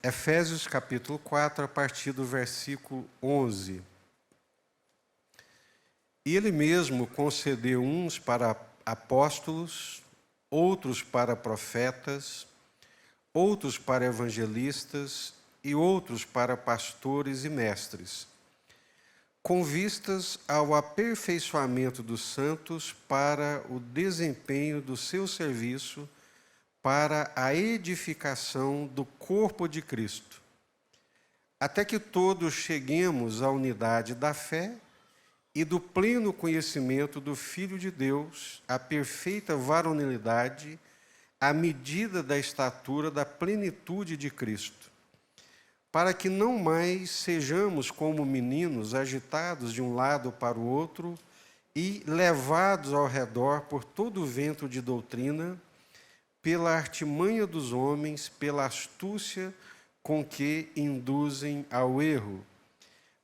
Efésios capítulo 4, a partir do versículo 11. E ele mesmo concedeu uns para apóstolos, outros para profetas, outros para evangelistas e outros para pastores e mestres, com vistas ao aperfeiçoamento dos santos para o desempenho do seu serviço, para a edificação do corpo de Cristo, até que todos cheguemos à unidade da fé e do pleno conhecimento do Filho de Deus, à perfeita varonilidade, à medida da estatura da plenitude de Cristo, para que não mais sejamos como meninos agitados de um lado para o outro e levados ao redor por todo o vento de doutrina, pela artimanha dos homens, pela astúcia com que induzem ao erro.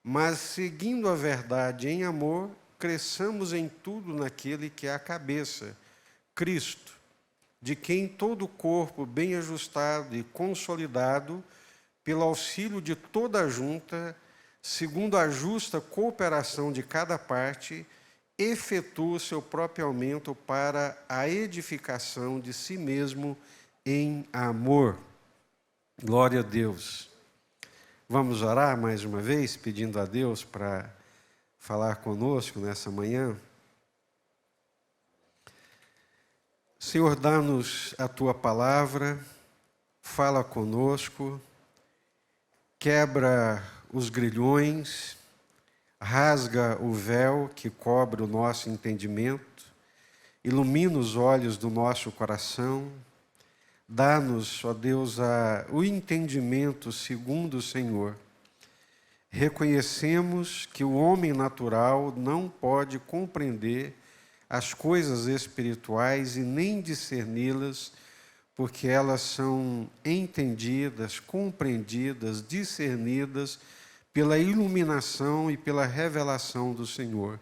Mas, seguindo a verdade em amor, cresçamos em tudo naquele que é a cabeça, Cristo, de quem todo o corpo, bem ajustado e consolidado, pelo auxílio de toda a junta, segundo a justa cooperação de cada parte, efetua o seu próprio aumento para a edificação de si mesmo em amor. Glória a Deus. Vamos orar mais uma vez, pedindo a Deus para falar conosco nessa manhã. Senhor, dá-nos a Tua palavra, fala conosco, quebra os grilhões, rasga o véu que cobre o nosso entendimento, ilumina os olhos do nosso coração, dá-nos, ó Deus, o entendimento segundo o Senhor. Reconhecemos que o homem natural não pode compreender as coisas espirituais e nem discerni-las, porque elas são entendidas, compreendidas, discernidas pela iluminação e pela revelação do Senhor.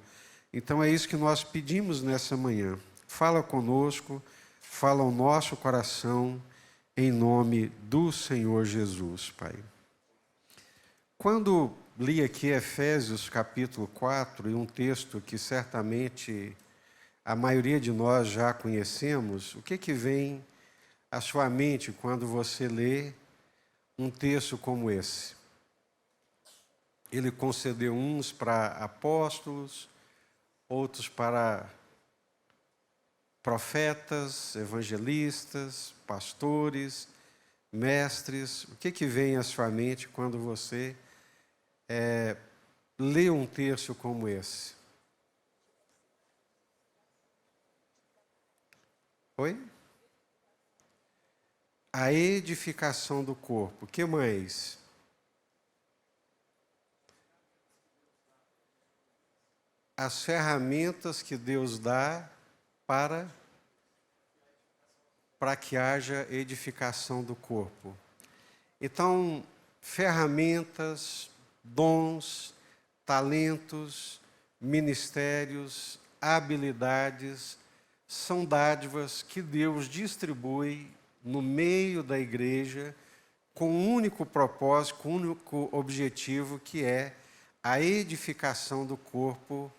Então é isso que nós pedimos nessa manhã. Fala conosco, fala ao nosso coração, em nome do Senhor Jesus, Pai. Quando li aqui Efésios capítulo 4, e um texto que certamente a maioria de nós já conhecemos, o que vem à sua mente quando você lê um texto como esse? Ele concedeu uns para apóstolos, outros para profetas, evangelistas, pastores, mestres. O que vem à sua mente quando você lê um texto como esse? Oi? A edificação do corpo. O que mais? As ferramentas que Deus dá para que haja edificação do corpo. Então, ferramentas, dons, talentos, ministérios, habilidades, são dádivas que Deus distribui no meio da igreja com um único propósito, com um único objetivo, que é a edificação do corpo,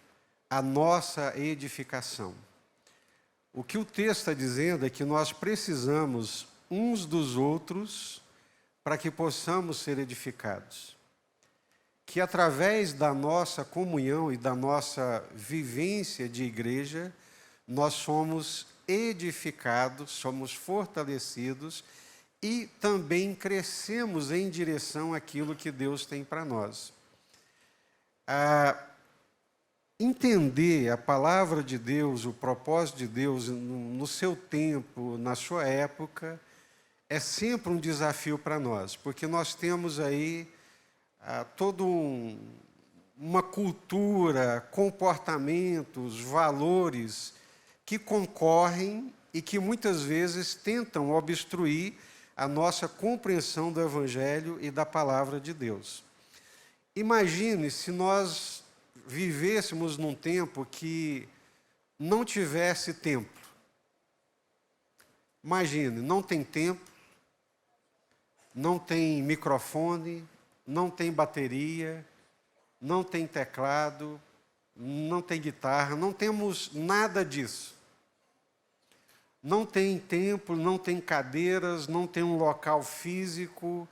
a nossa edificação. O que o texto está dizendo é que nós precisamos uns dos outros para que possamos ser edificados. Que através da nossa comunhão e da nossa vivência de igreja, nós somos edificados, somos fortalecidos e também crescemos em direção àquilo que Deus tem para nós. Entender a palavra de Deus, o propósito de Deus no seu tempo, na sua época, é sempre um desafio para nós, porque nós temos aí toda uma cultura, comportamentos, valores que concorrem e que muitas vezes tentam obstruir a nossa compreensão do Evangelho e da palavra de Deus. Imagine se nós vivêssemos num tempo que não tivesse templo. Imagine, não tem templo, não tem microfone, não tem bateria, não tem teclado, não tem guitarra, não temos nada disso. Não tem templo, não tem cadeiras, não tem um local físico,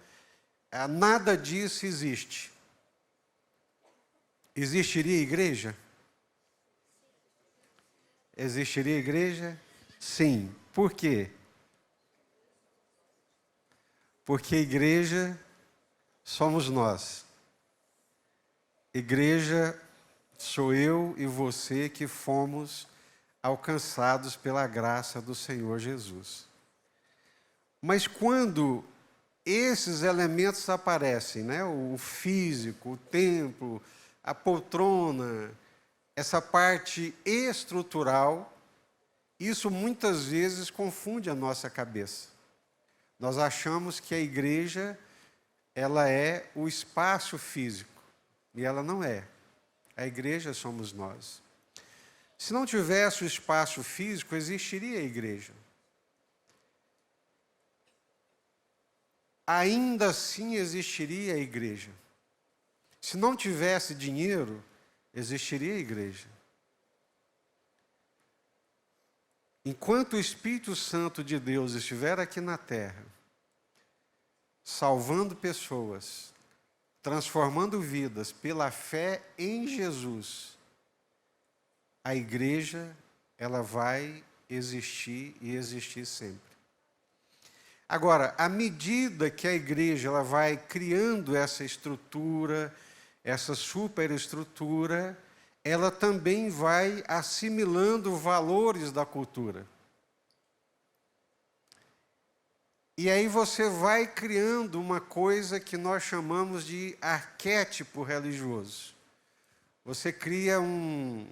nada disso existe. Existiria igreja? Existiria igreja? Sim. Por quê? Porque igreja somos nós. Igreja sou eu e você que fomos alcançados pela graça do Senhor Jesus. Mas quando esses elementos aparecem, né? O físico, o templo, a poltrona, essa parte estrutural, isso muitas vezes confunde a nossa cabeça. Nós achamos que a igreja, ela é o espaço físico, e ela não é. A igreja somos nós. Se não tivesse o espaço físico, existiria a igreja. Ainda assim existiria a igreja. Se não tivesse dinheiro, existiria a igreja. Enquanto o Espírito Santo de Deus estiver aqui na terra, salvando pessoas, transformando vidas pela fé em Jesus, a igreja, ela vai existir e existir sempre. Agora, à medida que a igreja ela vai criando essa estrutura, essa superestrutura, ela também vai assimilando valores da cultura. E aí você vai criando uma coisa que nós chamamos de arquétipo religioso. Você cria um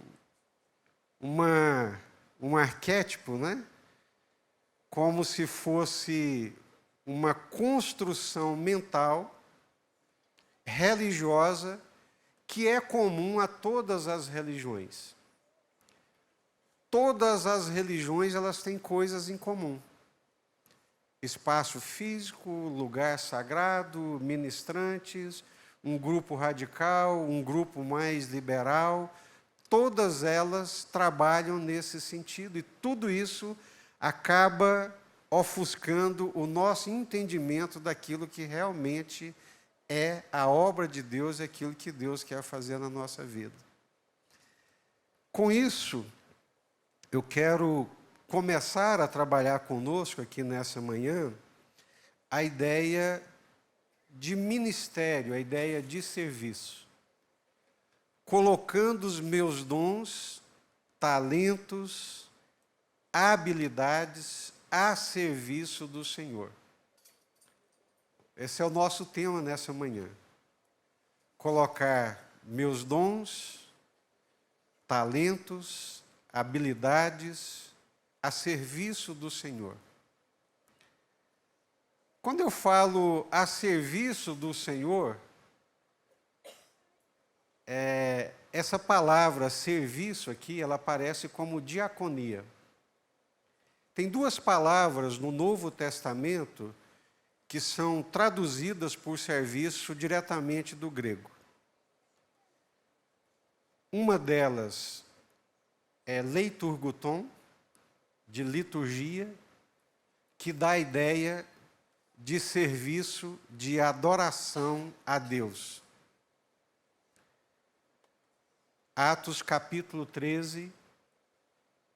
arquétipo, né? Como se fosse uma construção mental religiosa que é comum a todas as religiões. Todas as religiões, elas têm coisas em comum. Espaço físico, lugar sagrado, ministrantes, um grupo radical, um grupo mais liberal, todas elas trabalham nesse sentido e tudo isso acaba ofuscando o nosso entendimento daquilo que realmente é a obra de Deus, aquilo que Deus quer fazer na nossa vida. Com isso, eu quero começar a trabalhar conosco aqui nessa manhã a ideia de ministério, a ideia de serviço. Colocando os meus dons, talentos, habilidades a serviço do Senhor. Esse é o nosso tema nessa manhã. Colocar meus dons, talentos, habilidades a serviço do Senhor. Quando eu falo a serviço do Senhor, essa palavra serviço aqui, ela aparece como diaconia. Tem duas palavras no Novo Testamento que são traduzidas por serviço diretamente do grego. Uma delas é leiturguton, de liturgia, que dá a ideia de serviço, de adoração a Deus. Atos capítulo 13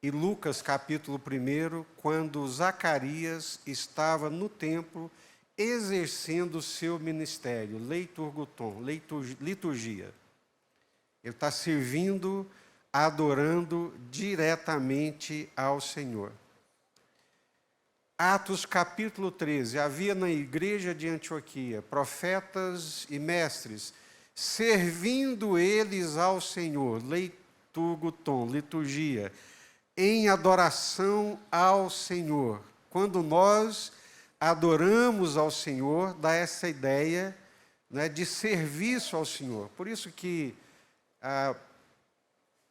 e Lucas capítulo 1, quando Zacarias estava no templo exercendo o seu ministério, leiturguton, liturgia. Ele está servindo, adorando diretamente ao Senhor. Atos capítulo 13, havia na igreja de Antioquia profetas e mestres, servindo eles ao Senhor, leiturguton, liturgia, em adoração ao Senhor. Quando nós adoramos ao Senhor, dá essa ideia, né, de serviço ao Senhor. Por isso que,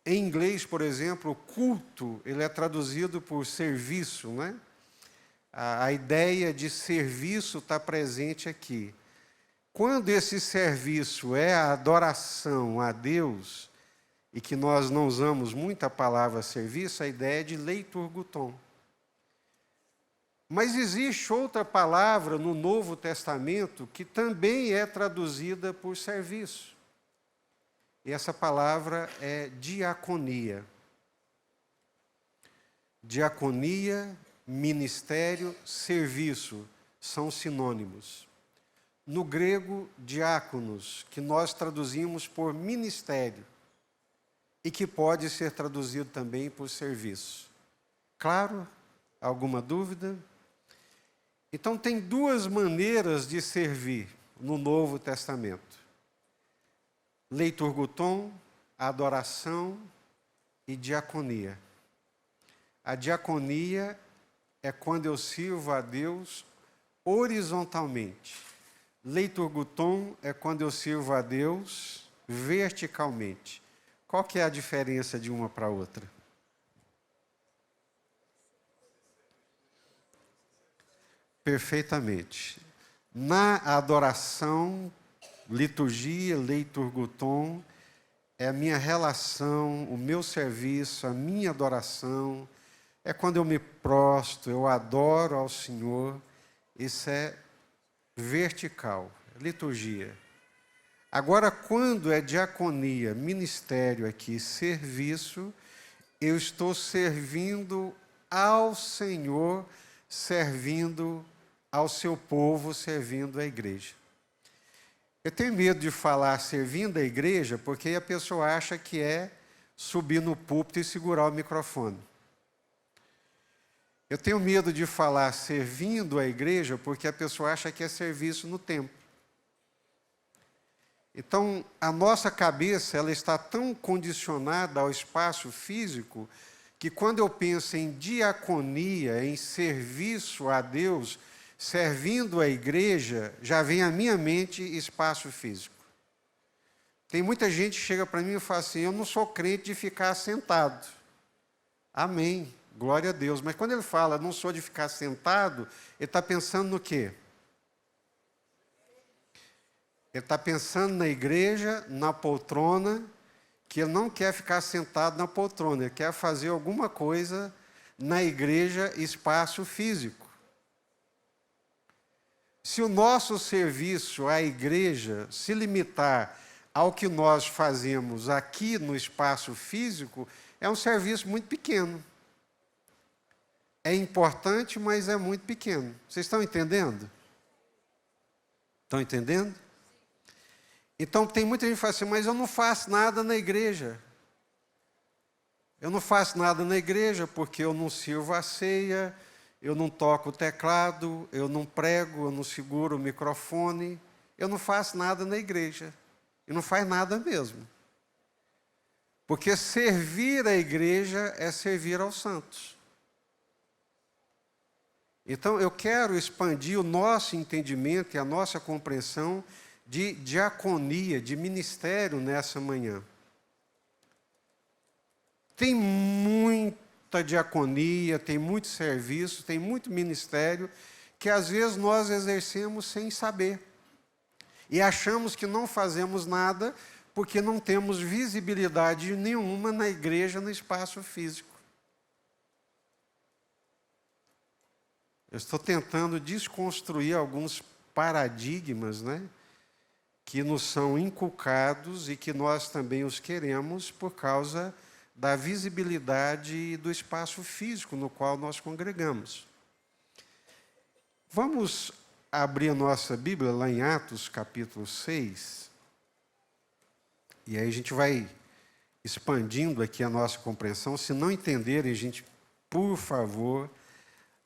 em inglês, por exemplo, o culto, ele é traduzido por serviço, né? A ideia de serviço está presente aqui. Quando esse serviço é a adoração a Deus, e que nós não usamos muito a palavra serviço, a ideia é de leiturguton. Mas existe outra palavra no Novo Testamento que também é traduzida por serviço. E essa palavra é diaconia. Diaconia, ministério, serviço são sinônimos. No grego, diáconos, que nós traduzimos por ministério e que pode ser traduzido também por serviço. Claro? Alguma dúvida? Então, tem duas maneiras de servir no Novo Testamento: leiturguton, adoração, e diaconia. A diaconia é quando eu sirvo a Deus horizontalmente. Leiturguton é quando eu sirvo a Deus verticalmente. Qual que é a diferença de uma para a outra? Perfeitamente. Na adoração, liturgia, leiturguton, é a minha relação, o meu serviço, a minha adoração. É quando eu me prostro, eu adoro ao Senhor. Isso é vertical, liturgia. Agora, quando é diaconia, ministério aqui, serviço, eu estou servindo ao Senhor, servindo ao seu povo, servindo a igreja. Eu tenho medo de falar servindo a igreja, porque a pessoa acha que é subir no púlpito e segurar o microfone. Eu tenho medo de falar servindo a igreja, porque a pessoa acha que é serviço no templo. Então, a nossa cabeça ela está tão condicionada ao espaço físico, que quando eu penso em diaconia, em serviço a Deus, servindo a igreja, já vem à minha mente espaço físico. Tem muita gente que chega para mim e fala assim: eu não sou crente de ficar sentado. Amém, glória a Deus. Mas quando ele fala não sou de ficar sentado, ele está pensando no quê? Ele está pensando na igreja, na poltrona, que ele não quer ficar sentado na poltrona, ele quer fazer alguma coisa na igreja, espaço físico. Se o nosso serviço à igreja se limitar ao que nós fazemos aqui no espaço físico, é um serviço muito pequeno. É importante, mas é muito pequeno. Vocês estão entendendo? Estão entendendo? Então, tem muita gente que fala assim: mas eu não faço nada na igreja. Eu não faço nada na igreja porque eu não sirvo a ceia, eu não toco o teclado, eu não prego, eu não seguro o microfone. Eu não faço nada na igreja. E não faz nada mesmo. Porque servir a igreja é servir aos santos. Então, eu quero expandir o nosso entendimento e a nossa compreensão de diaconia, de ministério nessa manhã. Tem muita diaconia, tem muito serviço, tem muito ministério que às vezes nós exercemos sem saber. E achamos que não fazemos nada porque não temos visibilidade nenhuma na igreja, no espaço físico. Eu estou tentando desconstruir alguns paradigmas, né, que nos são inculcados e que nós também os queremos por causa da visibilidade do espaço físico no qual nós congregamos. Vamos abrir a nossa Bíblia lá em Atos, capítulo 6. E aí a gente vai expandindo aqui a nossa compreensão. Se não entenderem, gente, por favor,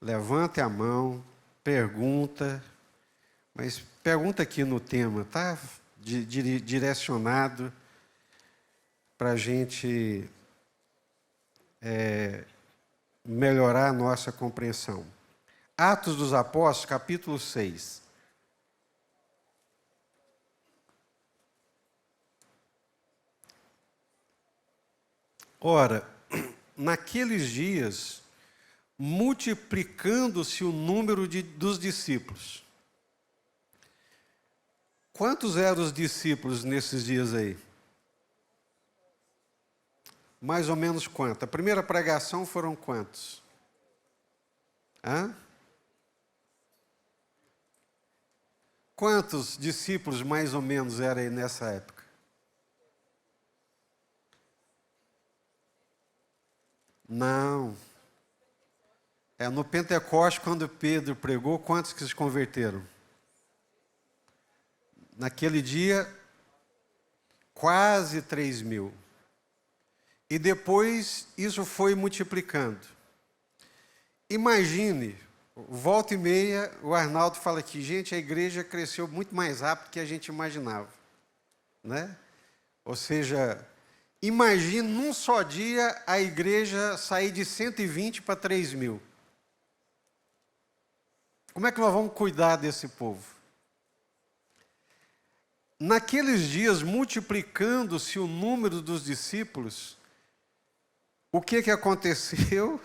levante a mão, pergunta, mas pergunta aqui no tema, tá? Direcionado para a gente melhorar a nossa compreensão. Atos dos Apóstolos, capítulo 6. Ora, naqueles dias, multiplicando-se o número dos discípulos. Quantos eram os discípulos nesses dias aí? Mais ou menos quanto? A primeira pregação foram quantos? Hã? Quantos discípulos mais ou menos eram aí nessa época? Não. No Pentecoste, quando Pedro pregou, quantos que se converteram? Naquele dia, quase 3.000. E depois isso foi multiplicando. Imagine, volta e meia, o Arnaldo fala aqui, gente, a igreja cresceu muito mais rápido do que a gente imaginava. Né? Ou seja, imagine num só dia a igreja sair de 120 para 3.000. Como é que nós vamos cuidar desse povo? Naqueles dias, multiplicando-se o número dos discípulos, o que aconteceu?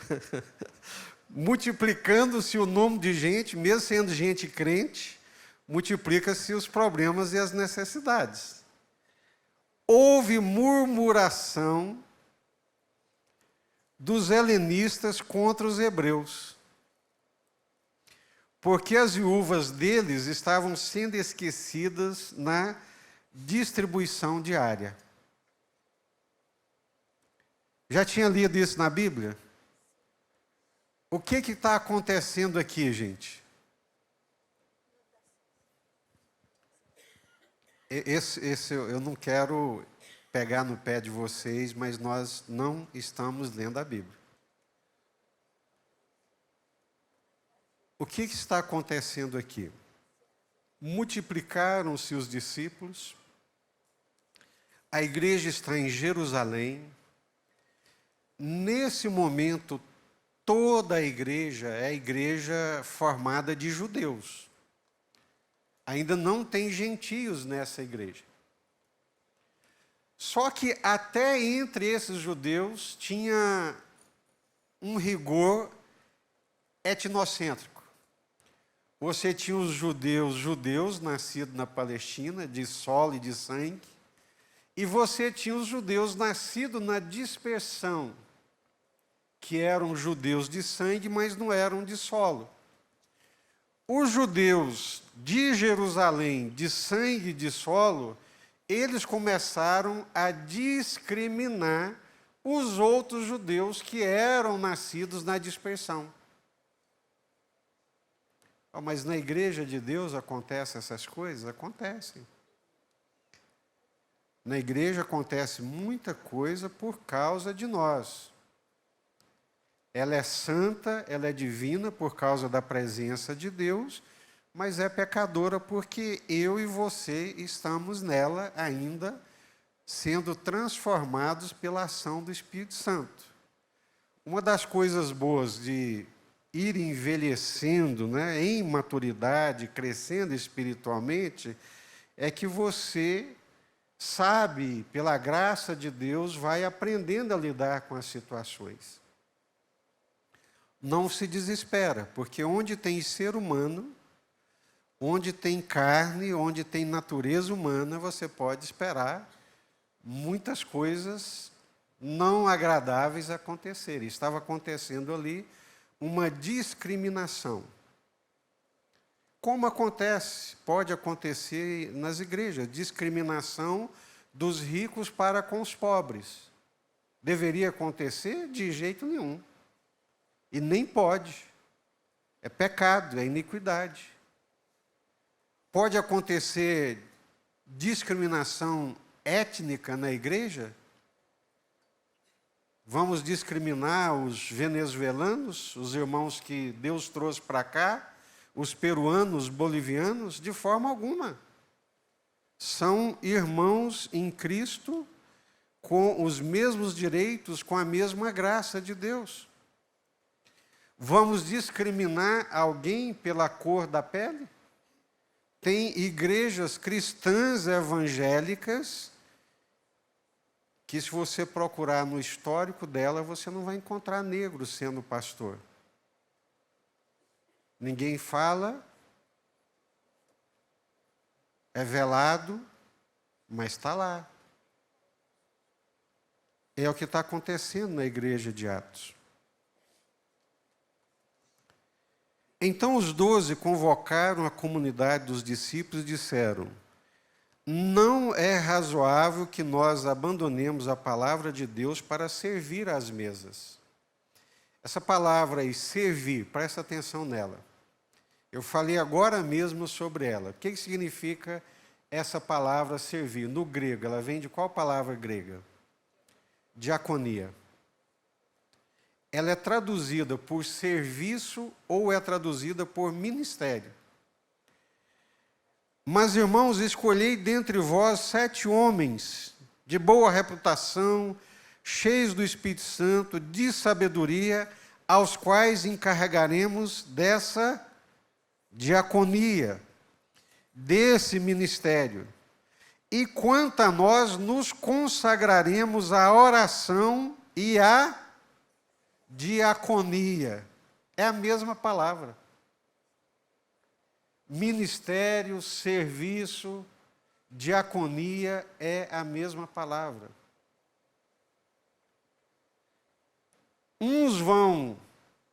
Multiplicando-se o número de gente, mesmo sendo gente crente, multiplica-se os problemas e as necessidades. Houve murmuração dos helenistas contra os hebreus, porque as viúvas deles estavam sendo esquecidas na distribuição diária. Já tinha lido isso na Bíblia? O que está acontecendo aqui, gente? Eu não quero pegar no pé de vocês, mas nós não estamos lendo a Bíblia. O que está acontecendo aqui? Multiplicaram-se os discípulos, a igreja está em Jerusalém. Nesse momento, toda a igreja é a igreja formada de judeus. Ainda não tem gentios nessa igreja. Só que até entre esses judeus tinha um rigor etnocêntrico. Você tinha os judeus nascidos na Palestina, de solo e de sangue, e você tinha os judeus nascidos na dispersão, que eram judeus de sangue, mas não eram de solo. Os judeus de Jerusalém, de sangue e de solo, eles começaram a discriminar os outros judeus que eram nascidos na dispersão. Mas na igreja de Deus acontecem essas coisas? Acontecem. Na igreja acontece muita coisa por causa de nós. Ela é santa, ela é divina por causa da presença de Deus, mas é pecadora porque eu e você estamos nela ainda sendo transformados pela ação do Espírito Santo. Uma das coisas boas de ir envelhecendo, né, em maturidade, crescendo espiritualmente, é que você sabe, pela graça de Deus, vai aprendendo a lidar com as situações. Não se desespera, porque onde tem ser humano, onde tem carne, onde tem natureza humana, você pode esperar muitas coisas não agradáveis acontecerem. Estava acontecendo ali uma discriminação. Como acontece, pode acontecer nas igrejas, discriminação dos ricos para com os pobres. Deveria acontecer? De jeito nenhum. E nem pode. É pecado, é iniquidade. Pode acontecer discriminação étnica na igreja? Vamos discriminar os venezuelanos, os irmãos que Deus trouxe para cá, os peruanos, os bolivianos? De forma alguma. São irmãos em Cristo, com os mesmos direitos, com a mesma graça de Deus. Vamos discriminar alguém pela cor da pele? Tem igrejas cristãs evangélicas que, se você procurar no histórico dela, você não vai encontrar negro sendo pastor. ninguém fala, é velado, mas está lá. É o que está acontecendo na igreja de Atos. Então os 12 convocaram a comunidade dos discípulos e disseram: não é razoável que nós abandonemos a palavra de Deus para servir às mesas. Essa palavra aí, servir, presta atenção nela. Eu falei agora mesmo sobre ela. O que significa essa palavra servir? No grego, ela vem de qual palavra grega? Diaconia. Ela é traduzida por serviço ou é traduzida por ministério. Mas, irmãos, escolhei dentre vós 7 homens de boa reputação, cheios do Espírito Santo, de sabedoria, aos quais encarregaremos dessa diaconia, desse ministério. E quanto a nós, nos consagraremos à oração e à diaconia. É a mesma palavra. Ministério, serviço, diaconia é a mesma palavra. Uns vão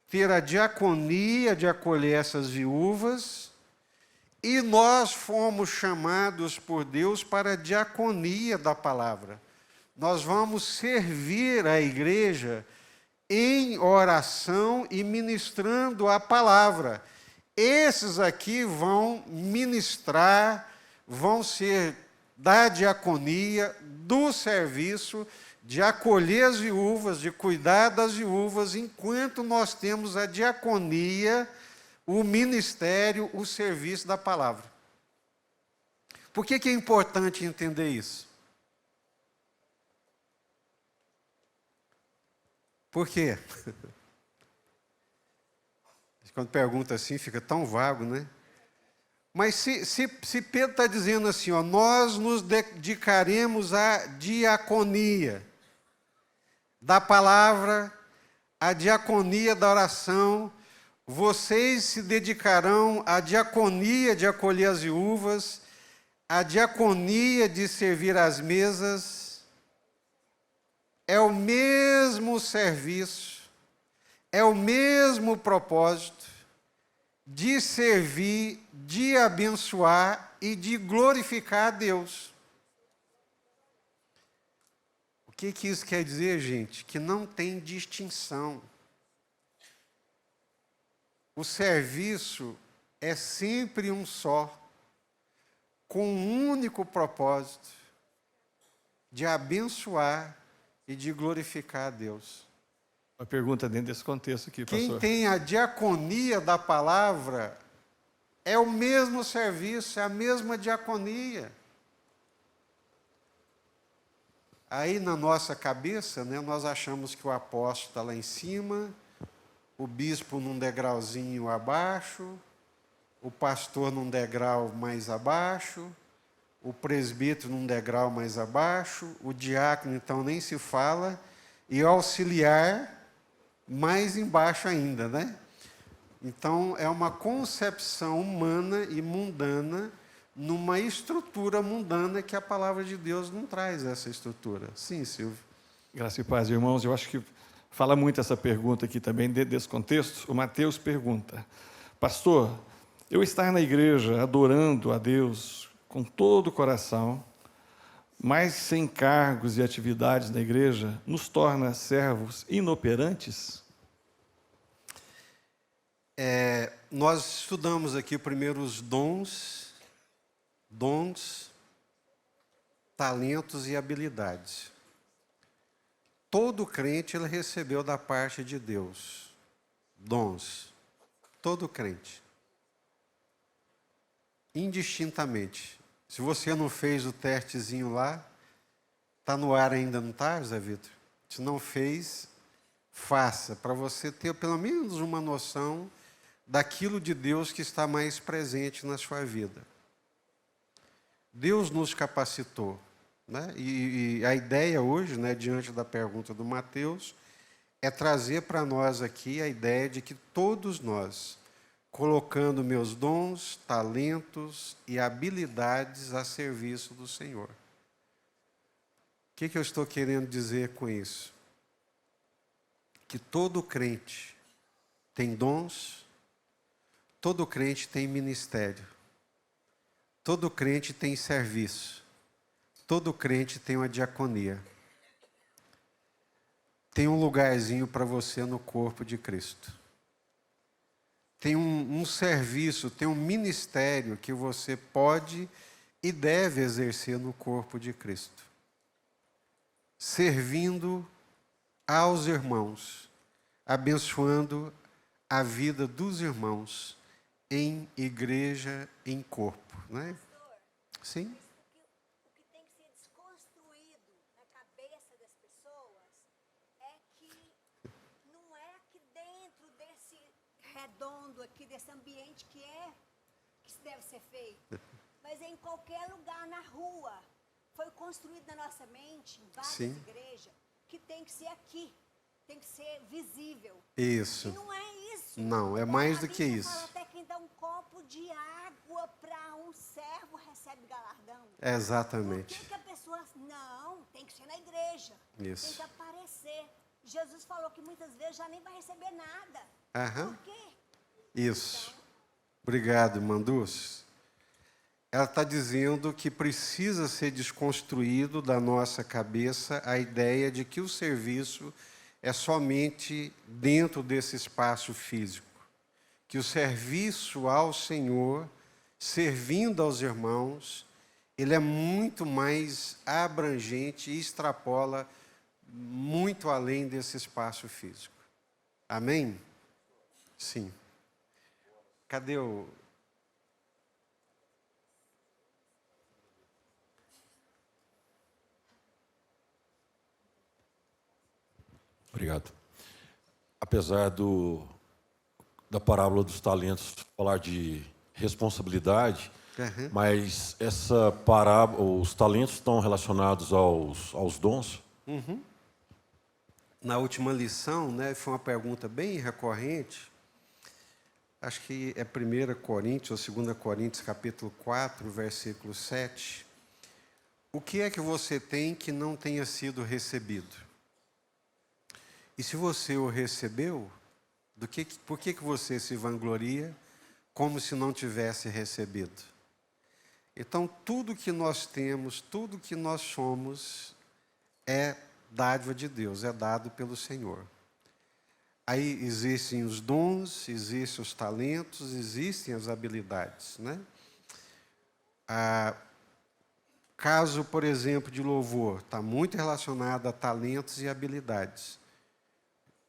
ter a diaconia de acolher essas viúvas, e nós fomos chamados por Deus para a diaconia da palavra. Nós vamos servir a igreja em oração e ministrando a palavra. Esses aqui vão ministrar, vão ser da diaconia, do serviço, de acolher as viúvas, de cuidar das viúvas, enquanto nós temos a diaconia, o ministério, o serviço da palavra. Por que é importante entender isso? Por quê? Quando pergunta assim, fica tão vago, né? Mas se Pedro está dizendo assim, ó, nós nos dedicaremos à diaconia da palavra, à diaconia da oração, vocês se dedicarão à diaconia de acolher as viúvas, à diaconia de servir às mesas. É o mesmo serviço, é o mesmo propósito de servir, de abençoar e de glorificar a Deus. O que isso quer dizer, gente? Que não tem distinção. O serviço é sempre um só, com um único propósito de abençoar e de glorificar a Deus. Uma pergunta dentro desse contexto aqui, pastor. Quem tem a diaconia da palavra é o mesmo serviço, é a mesma diaconia. Aí na nossa cabeça, né, nós achamos que o apóstolo está lá em cima, o bispo num degrauzinho abaixo, o pastor num degrau mais abaixo, o presbítero num degrau mais abaixo, o diácono então nem se fala, e o auxiliar mais embaixo ainda, né? Então é uma concepção humana e mundana numa estrutura mundana que a palavra de Deus não traz essa estrutura. Sim, Silvio. Graça e paz, irmãos. Eu acho que fala muito essa pergunta aqui também, dentro desse contexto. O Mateus pergunta: pastor, eu estar na igreja adorando a Deus com todo o coração, mas sem cargos e atividades na igreja, nos torna servos inoperantes? Nós estudamos aqui primeiro os dons, talentos e habilidades. Todo crente ele recebeu da parte de Deus dons. Todo crente. Indistintamente. Se você não fez o testezinho lá, está no ar ainda, não está, José Vitor? Se não fez, faça, para você ter pelo menos uma noção daquilo de Deus que está mais presente na sua vida. Deus nos capacitou, né? E a ideia hoje, né, diante da pergunta do Mateus, é trazer para nós aqui a ideia de que todos nós colocando meus dons, talentos e habilidades a serviço do Senhor. O que eu estou querendo dizer com isso? Que todo crente tem dons, todo crente tem ministério, todo crente tem serviço, todo crente tem uma diaconia. Tem um lugarzinho para você no corpo de Cristo. Tem um serviço, tem um ministério que você pode e deve exercer no corpo de Cristo. Servindo aos irmãos, abençoando a vida dos irmãos em igreja, em corpo, né? Sim. O que tem que ser desconstruído na cabeça das pessoas é que não é aqui dentro desse redondo aqui, desse ambiente que isso deve ser feito, mas é em qualquer lugar na rua. Foi construído na nossa mente, em várias Sim. igrejas, que tem que ser aqui, tem que ser visível. Isso. E não é isso. Não, é mais do que A Bíblia isso. fala até quem dá um copo de água para um servo recebe galardão. Exatamente. Por que a pessoa... Não, tem que ser na igreja. Isso. Tem que aparecer. Jesus falou que muitas vezes já nem vai receber nada. Aham. Por quê? Isso. Obrigado, Mandus. Ela está dizendo que precisa ser desconstruído da nossa cabeça a ideia de que o serviço é somente dentro desse espaço físico. Que o serviço ao Senhor, servindo aos irmãos, ele é muito mais abrangente e extrapola muito além desse espaço físico. Amém? Sim. Cadê o... Obrigado. Apesar da parábola dos talentos falar de responsabilidade, Uhum. mas essa parábola, os talentos estão relacionados aos dons? Na última lição, né, foi uma pergunta bem recorrente, acho que é 1 Coríntios ou 2 Coríntios, capítulo 4, versículo 7. O que é que você tem que não tenha sido recebido? E se você o recebeu, por que você se vangloria como se não tivesse recebido? Então, tudo que nós temos, tudo que nós somos, dádiva de Deus, é dado pelo Senhor. Aí existem os dons, existem os talentos, existem as habilidades, né? Caso, por exemplo, de louvor, está muito relacionado a talentos e habilidades.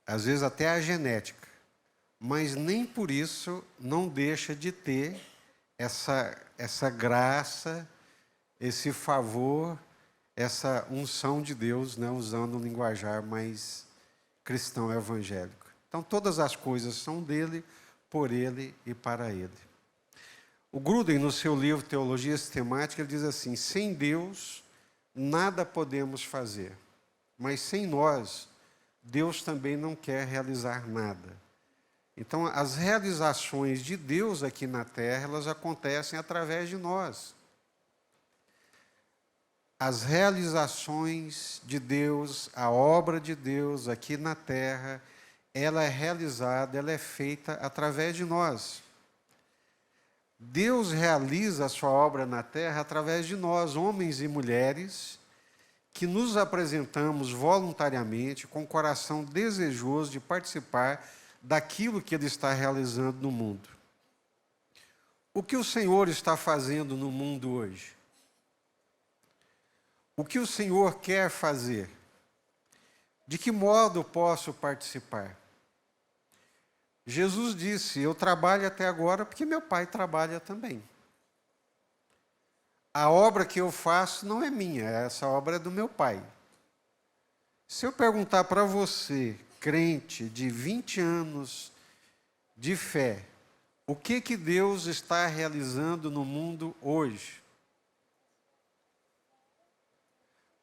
Às vezes até a genética. Mas nem por isso não deixa de ter essa graça, esse favor, essa unção de Deus, né, usando um linguajar mais cristão evangélico. Então, todas as coisas são dele, por ele e para ele. O Gruden, no seu livro Teologia Sistemática, ele diz assim: sem Deus, nada podemos fazer, mas sem nós, Deus também não quer realizar nada. Então, as realizações de Deus aqui na Terra, elas acontecem através de nós. As realizações de Deus, a obra de Deus aqui na Terra, ela é realizada, ela é feita através de nós. Deus realiza a sua obra na Terra através de nós, homens e mulheres, que nos apresentamos voluntariamente, com o coração desejoso de participar daquilo que Ele está realizando no mundo. O que o Senhor está fazendo no mundo hoje? O que o Senhor quer fazer? De que modo posso participar? Jesus disse: eu trabalho até agora porque meu Pai trabalha também. A obra que eu faço não é minha, essa obra é do meu Pai. Se eu perguntar para você, crente de 20 anos de fé, o que Deus está realizando no mundo hoje?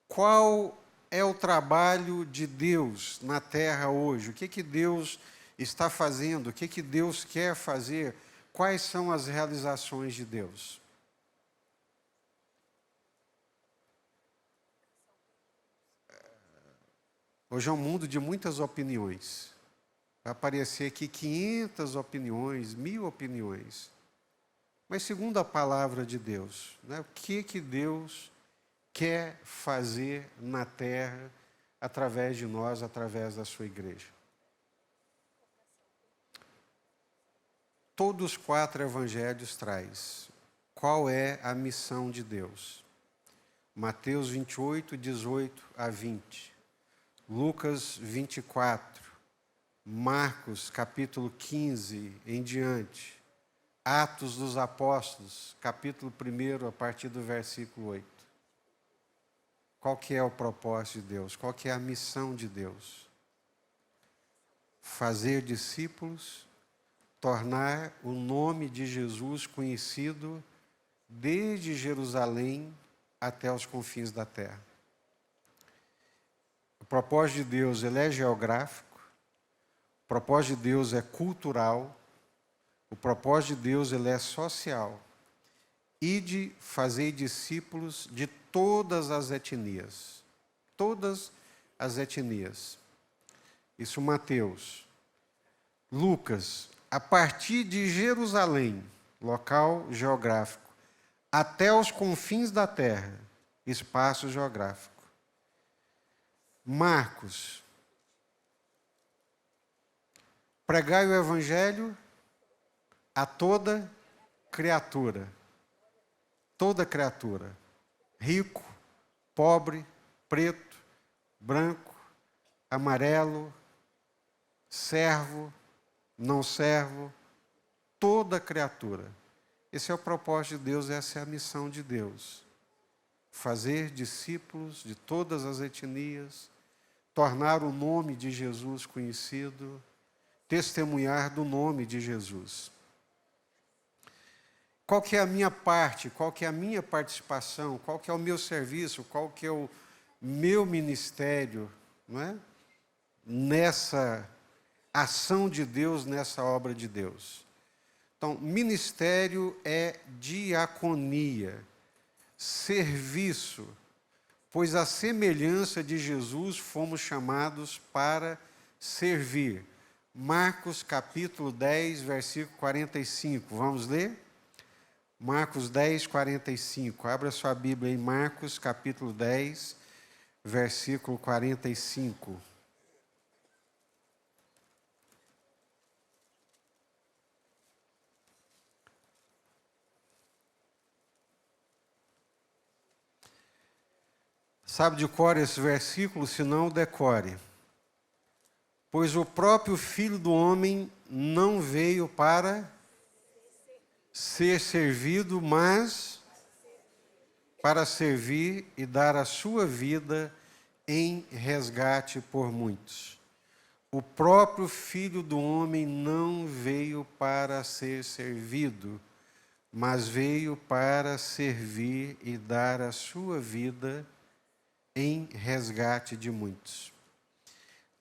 Qual é o trabalho de Deus na terra hoje? O que Deus está fazendo? O que Deus quer fazer quais são as realizações de Deus? Hoje é um mundo de muitas opiniões. Vai aparecer aqui 500 opiniões, 1000 opiniões. Mas segundo a palavra de Deus, né, o que Deus quer fazer na terra através de nós, através da sua igreja? Todos os 4 evangelhos traz qual é a missão de Deus. Mateus 28, 18 a 20. Lucas 24. Marcos capítulo 15 em diante. Atos dos Apóstolos, capítulo 1, a partir do versículo 8. Qual que é o propósito de Deus? Qual que é a missão de Deus? Fazer discípulos, tornar o nome de Jesus conhecido desde Jerusalém até os confins da terra. O propósito de Deus, ele é geográfico, o propósito de Deus é cultural, o propósito de Deus, ele é social. Ide fazer discípulos de todas as etnias. Todas as etnias. Isso Mateus. Lucas, a partir de Jerusalém, local geográfico, até os confins da terra, espaço geográfico. Marcos, pregai o evangelho a toda criatura. Toda criatura. Rico, pobre, preto, branco, amarelo, servo, não servo, toda criatura. Esse é o propósito de Deus, essa é a missão de Deus. Fazer discípulos de todas as etnias, tornar o nome de Jesus conhecido, testemunhar do nome de Jesus. Qual que é a minha parte, qual que é a minha participação, qual que é o meu serviço, qual que é o meu ministério, não é? Nessa ação de Deus, nessa obra de Deus. Então, ministério é diaconia, serviço, pois à semelhança de Jesus fomos chamados para servir. Marcos capítulo 10, versículo 45. Vamos ler? Marcos 10, 45. Abra sua Bíblia em Marcos capítulo 10, versículo 45. Sabe de cor esse versículo? Se não, decore. Pois o próprio Filho do Homem não veio para ser servido, mas para servir e dar a sua vida em resgate por muitos. O próprio Filho do Homem não veio para ser servido, mas veio para servir e dar a sua vida em resgate de muitos.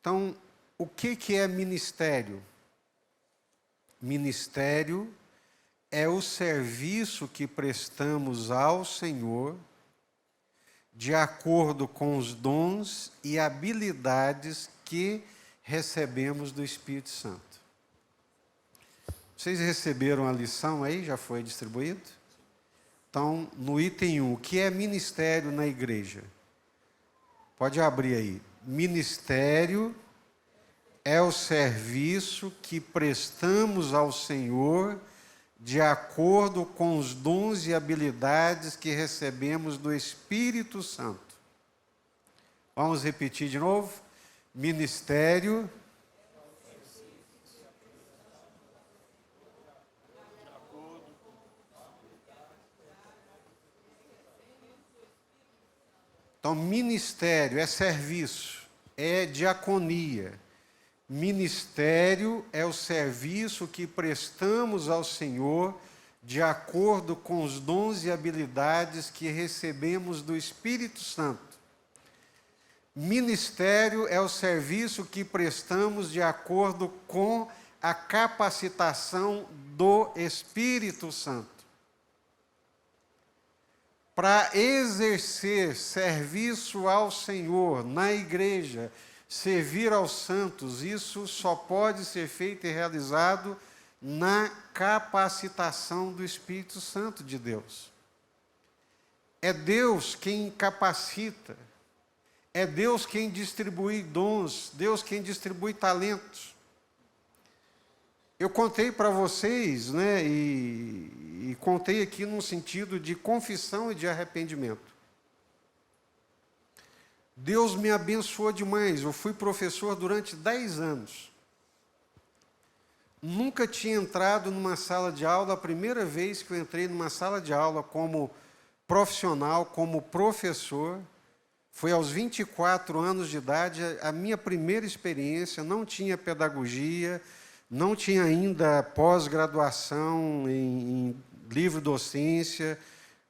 Então, o que é ministério? Ministério é o serviço que prestamos ao Senhor de acordo com os dons e habilidades que recebemos do Espírito Santo. Vocês receberam a lição aí? Já foi distribuído? Então, no item 1, o que é ministério na igreja? Pode abrir aí. Ministério é o serviço que prestamos ao Senhor de acordo com os dons e habilidades que recebemos do Espírito Santo. Vamos repetir de novo? Ministério Então, ministério é serviço, é diaconia. Ministério é o serviço que prestamos ao Senhor de acordo com os dons e habilidades que recebemos do Espírito Santo. Ministério é o serviço que prestamos de acordo com a capacitação do Espírito Santo. Para exercer serviço ao Senhor na igreja, servir aos santos, isso só pode ser feito e realizado na capacitação do Espírito Santo de Deus. É Deus quem capacita, é Deus quem distribui dons, Deus quem distribui talentos. Eu contei para vocês, né, e contei aqui num sentido de confissão e de arrependimento. Deus me abençoou demais, eu fui professor durante 10 anos. Nunca tinha entrado numa sala de aula, a primeira vez que eu entrei numa sala de aula como profissional, como professor, foi aos 24 anos de idade, a minha primeira experiência, não tinha pedagogia, não tinha ainda pós-graduação em livre-docência,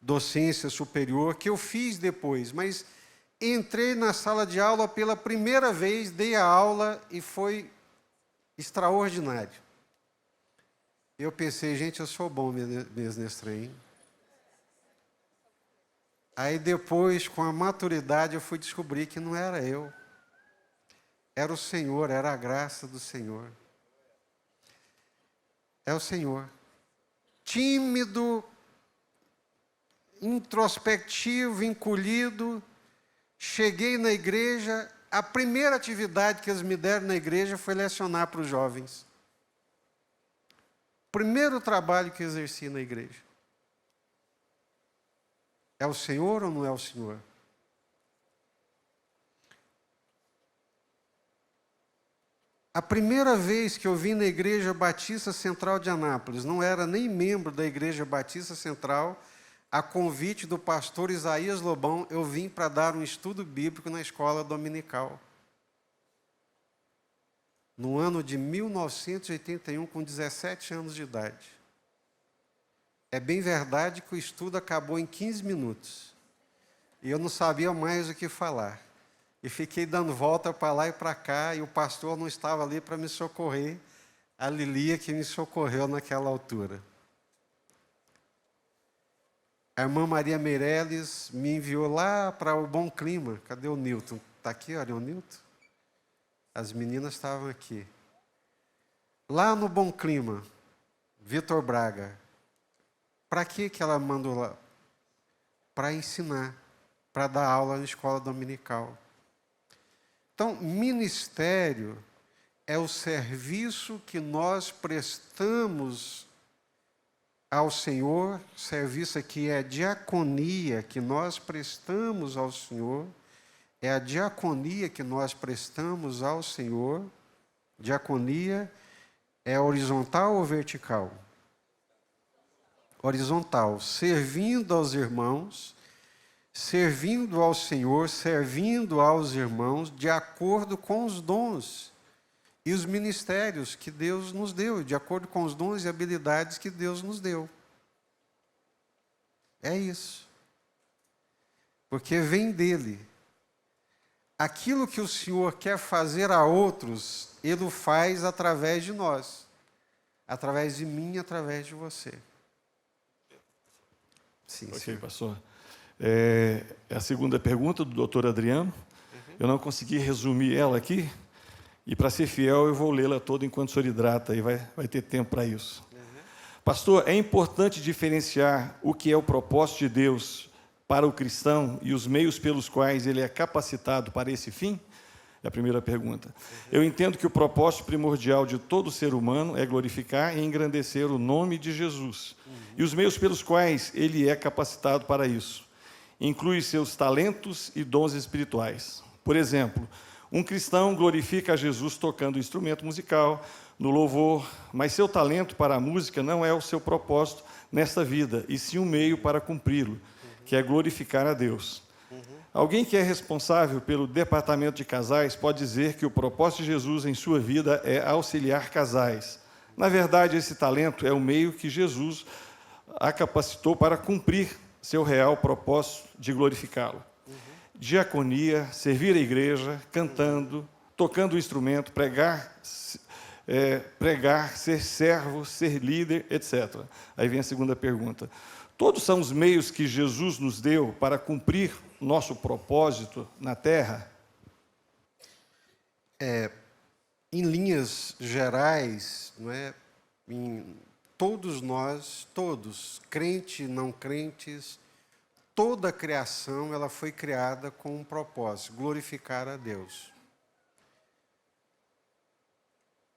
docência superior, que eu fiz depois, mas entrei na sala de aula pela primeira vez, dei a aula e foi extraordinário. Eu pensei, gente, eu sou bom mesmo nesse trem. Aí depois, com a maturidade, eu fui descobrir que não era eu. Era o Senhor, era a graça do Senhor. É o Senhor. Tímido, introspectivo, encolhido, cheguei na igreja, a primeira atividade que eles me deram na igreja foi lecionar para os jovens. Primeiro trabalho que exerci na igreja. É o Senhor ou não é o Senhor? A primeira vez que eu vim na Igreja Batista Central de Anápolis, não era nem membro da Igreja Batista Central, a convite do pastor Isaías Lobão, eu vim para dar um estudo bíblico na escola dominical. No ano de 1981, com 17 anos de idade. É bem verdade que o estudo acabou em 15 minutos. E eu não sabia mais o que falar. E fiquei dando volta para lá e para cá, e o pastor não estava ali para me socorrer. A Lilia que me socorreu naquela altura. A irmã Maria Meirelles me enviou lá para o Bom Clima. Cadê o Newton? Está aqui, olha o Newton. As meninas estavam aqui. Lá no Bom Clima, Vitor Braga. Para que ela mandou lá? Para ensinar, para dar aula na escola dominical. Então, ministério é o serviço que nós prestamos ao Senhor, serviço aqui é a diaconia que nós prestamos ao Senhor, é a diaconia que nós prestamos ao Senhor. Diaconia é horizontal ou vertical? Horizontal, servindo aos irmãos, servindo ao Senhor, servindo aos irmãos, de acordo com os dons e os ministérios que Deus nos deu, de acordo com os dons e habilidades que Deus nos deu. É isso. Porque vem dele. Aquilo que o Senhor quer fazer a outros, Ele o faz através de nós. Através de mim, através de você. Sim, ok, senhor. pastor. É a segunda pergunta do doutor Adriano. Eu não consegui resumir ela aqui, e para ser fiel eu vou lê-la toda enquanto o senhor hidrata, e vai ter tempo para isso. Pastor, é importante diferenciar o que é o propósito de Deus para o cristão e os meios pelos quais ele é capacitado para esse fim? É a primeira pergunta. Eu entendo que o propósito primordial de todo ser humano é glorificar e engrandecer o nome de Jesus. E os meios pelos quais ele é capacitado para isso inclui seus talentos e dons espirituais. Por exemplo, um cristão glorifica a Jesus tocando instrumento musical, no louvor, mas seu talento para a música não é o seu propósito nesta vida, e sim um meio para cumpri-lo, que é glorificar a Deus. Alguém que é responsável pelo departamento de casais pode dizer que o propósito de Jesus em sua vida é auxiliar casais. Na verdade, esse talento é o meio que Jesus a capacitou para cumprir seu real propósito de glorificá-lo. Diaconia, servir a igreja, cantando, tocando o instrumento, pregar pregar, ser servo, ser líder, etc. Aí vem a segunda pergunta. Todos são os meios que Jesus nos deu para cumprir nosso propósito na terra? Em linhas gerais, não é? Todos nós, todos, crentes, não crentes, toda a criação ela foi criada com um propósito, glorificar a Deus.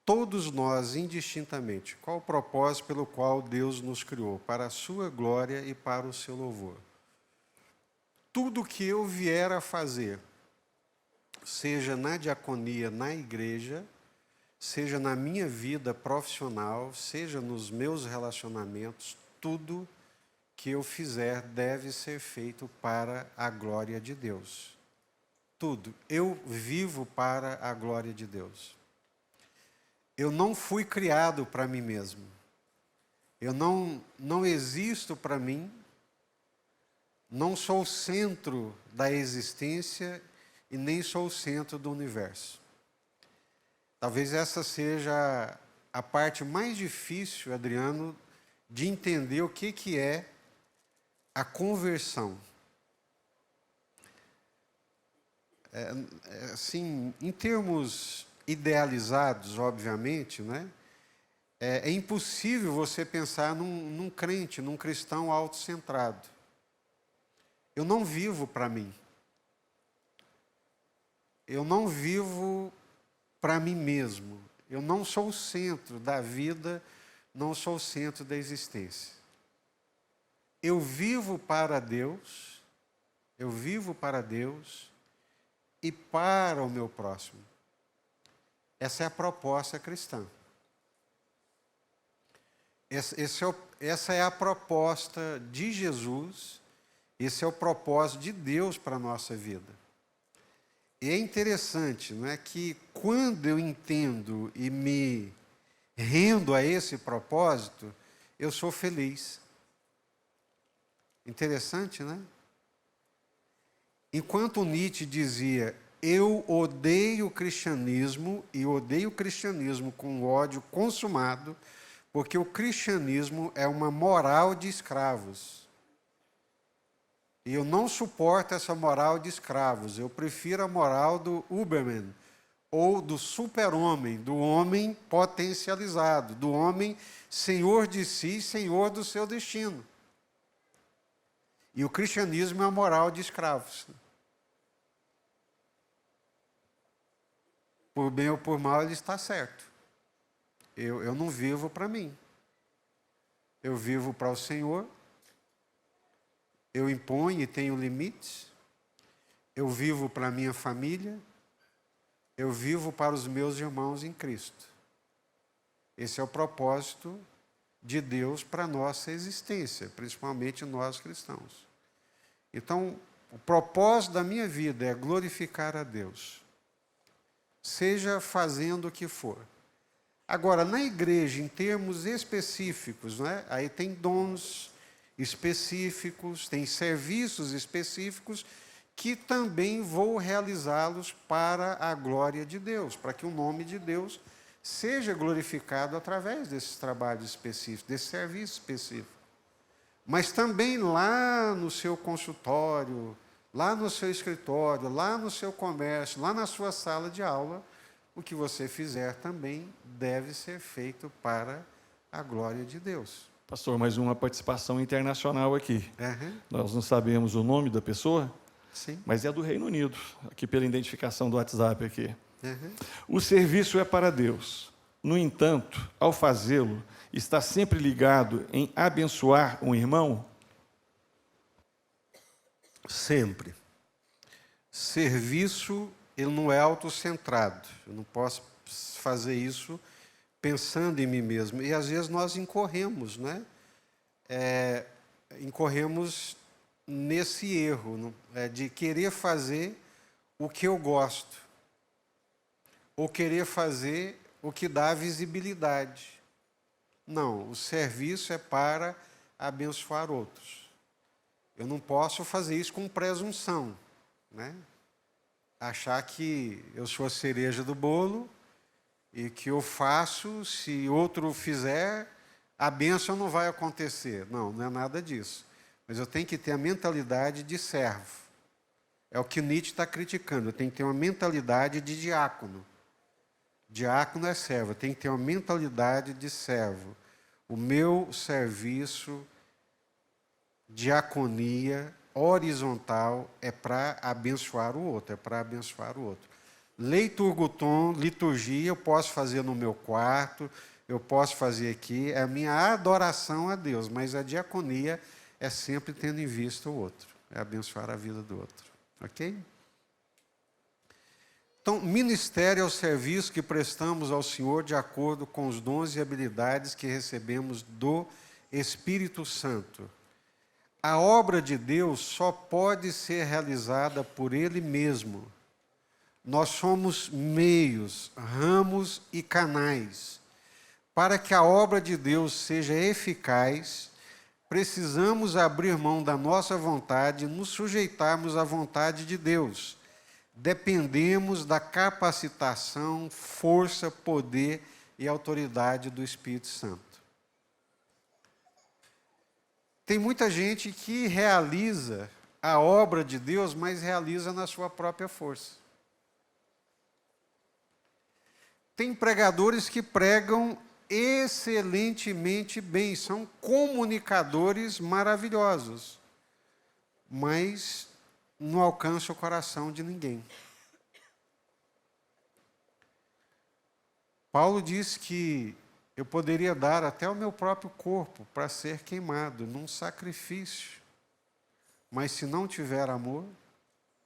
Todos nós, indistintamente, qual o propósito pelo qual Deus nos criou? Para a sua glória e para o seu louvor. Tudo que eu vier a fazer, seja na diaconia, na igreja, seja na minha vida profissional, seja nos meus relacionamentos, tudo que eu fizer deve ser feito para a glória de Deus. Tudo. Eu vivo para a glória de Deus. Eu não fui criado para mim mesmo. Eu não existo para mim. Não sou o centro da existência e nem sou o centro do universo. Talvez essa seja a parte mais difícil, Adriano, de entender o que é a conversão. Assim, em termos idealizados, obviamente, né? É impossível você pensar num crente, num cristão autocentrado. Eu não vivo para mim. Eu não vivo para mim mesmo. Eu não sou o centro da vida, não sou o centro da existência. Eu vivo para Deus e para o meu próximo. Essa é a proposta cristã. Essa é a proposta de Jesus, esse é o propósito de Deus para a nossa vida. E é interessante, não é, que quando eu entendo e me rendo a esse propósito, eu sou feliz. Interessante, né? Enquanto Nietzsche dizia, eu odeio o cristianismo, e odeio o cristianismo com ódio consumado, porque o cristianismo é uma moral de escravos. E eu não suporto essa moral de escravos. Eu prefiro a moral do Uberman, ou do super-homem, do homem potencializado, do homem senhor de si, senhor do seu destino. E o cristianismo é a moral de escravos. Por bem ou por mal, ele está certo. Eu não vivo para mim. Eu vivo para o Senhor. Eu imponho e tenho limites. Eu vivo para a minha família. Eu vivo para os meus irmãos em Cristo. Esse é o propósito de Deus para a nossa existência, principalmente nós cristãos. Então, o propósito da minha vida é glorificar a Deus, seja fazendo o que for. Agora, na igreja, em termos específicos, né, aí tem dons específicos, tem serviços específicos, que também vou realizá-los para a glória de Deus, para que o nome de Deus seja glorificado através desses trabalhos específicos, desse serviço específico. Mas também lá no seu consultório, lá no seu escritório, lá no seu comércio, lá na sua sala de aula, o que você fizer também deve ser feito para a glória de Deus. Pastor, mais uma participação internacional aqui. Uhum. Nós não sabemos o nome da pessoa, Sim. mas é do Reino Unido, aqui pela identificação do WhatsApp aqui. Uhum. O serviço é para Deus. No entanto, ao fazê-lo, está sempre ligado em abençoar um irmão? Sempre. Serviço, ele não é autocentrado. Eu não posso fazer isso pensando em mim mesmo. E às vezes nós incorremos, né? Incorremos nesse erro, de querer fazer o que eu gosto, ou querer fazer o que dá visibilidade. Não, o serviço é para abençoar outros. Eu não posso fazer isso com presunção, né? Achar que eu sou a cereja do bolo e que eu faço, se outro fizer, a bênção não vai acontecer. Não, não é nada disso. Mas eu tenho que ter a mentalidade de servo. É o que Nietzsche está criticando. Eu tenho que ter uma mentalidade de diácono. Diácono é servo. Eu tenho que ter uma mentalidade de servo. O meu serviço, diaconia, horizontal, é para abençoar o outro. É para abençoar o outro. Leiturgoton, liturgia, eu posso fazer no meu quarto, eu posso fazer aqui. É a minha adoração a Deus. Mas a diaconia é sempre tendo em vista o outro. É abençoar a vida do outro. Ok? Então, ministério é o serviço que prestamos ao Senhor de acordo com os dons e habilidades que recebemos do Espírito Santo. A obra de Deus só pode ser realizada por Ele mesmo. Nós somos meios, ramos e canais. Para que a obra de Deus seja eficaz, precisamos abrir mão da nossa vontade e nos sujeitarmos à vontade de Deus. Dependemos da capacitação, força, poder e autoridade do Espírito Santo. Tem muita gente que realiza a obra de Deus, mas realiza na sua própria força. Tem pregadores que pregam excelentemente bem, são comunicadores maravilhosos, mas não alcançam o coração de ninguém. Paulo diz que eu poderia dar até o meu próprio corpo para ser queimado num sacrifício, mas se não tiver amor,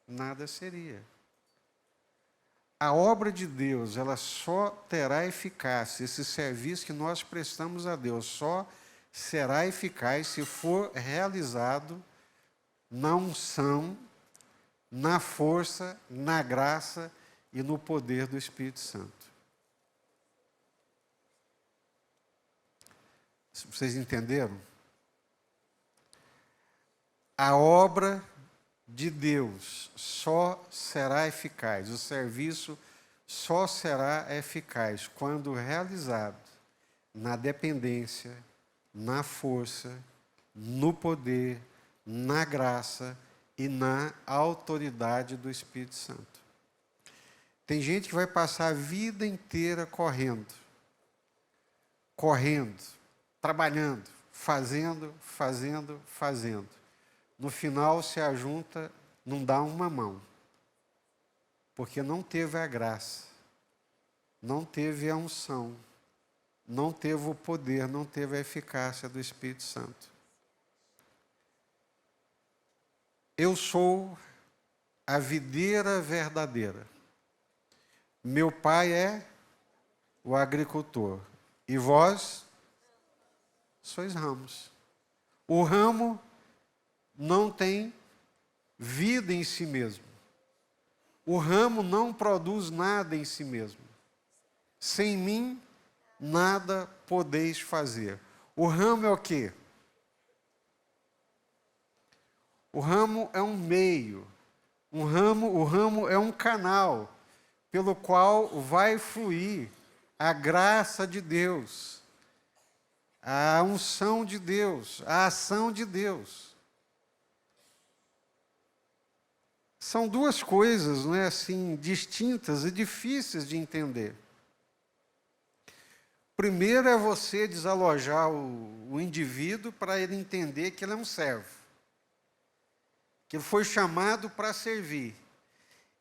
nada seria. A obra de Deus, ela só terá eficácia, esse serviço que nós prestamos a Deus só será eficaz se for realizado na unção, na força, na graça e no poder do Espírito Santo. Vocês entenderam? A obra de Deus só será eficaz, o serviço só será eficaz quando realizado na dependência, na força, no poder, na graça e na autoridade do Espírito Santo. Tem gente que vai passar a vida inteira correndo, trabalhando, fazendo. No final se ajunta, não dá uma mão, porque não teve a graça, não teve a unção, não teve o poder, não teve a eficácia do Espírito Santo. Eu sou a videira verdadeira. Meu pai é o agricultor. E vós sois ramos. O ramo não tem vida em si mesmo. O ramo não produz nada em si mesmo. Sem mim, nada podeis fazer. O ramo é o quê? O ramo é um meio. O ramo é um canal pelo qual vai fluir a graça de Deus, a unção de Deus, a ação de Deus. São duas coisas, não é, assim, distintas e difíceis de entender. Primeiro é você desalojar o indivíduo para ele entender que ele é um servo, que ele foi chamado para servir,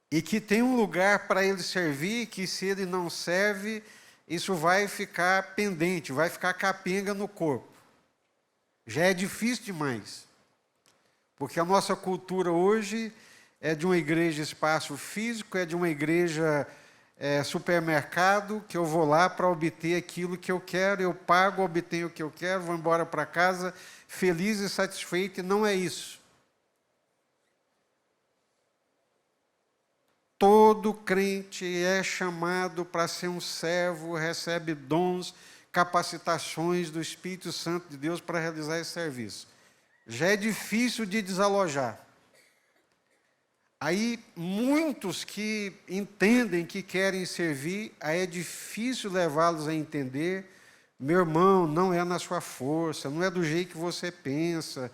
e que tem um lugar para ele servir, que se ele não serve, isso vai ficar pendente, vai ficar capenga no corpo. Já é difícil demais, porque a nossa cultura hoje é de uma igreja espaço físico, é de uma igreja supermercado, que eu vou lá para obter aquilo que eu quero, eu pago, obtenho o que eu quero, vou embora para casa feliz e satisfeito, e não é isso. Todo crente é chamado para ser um servo, recebe dons, capacitações do Espírito Santo de Deus para realizar esse serviço. Já é difícil de desalojar. Aí, muitos que entendem que querem servir, aí é difícil levá-los a entender, meu irmão, não é na sua força, não é do jeito que você pensa,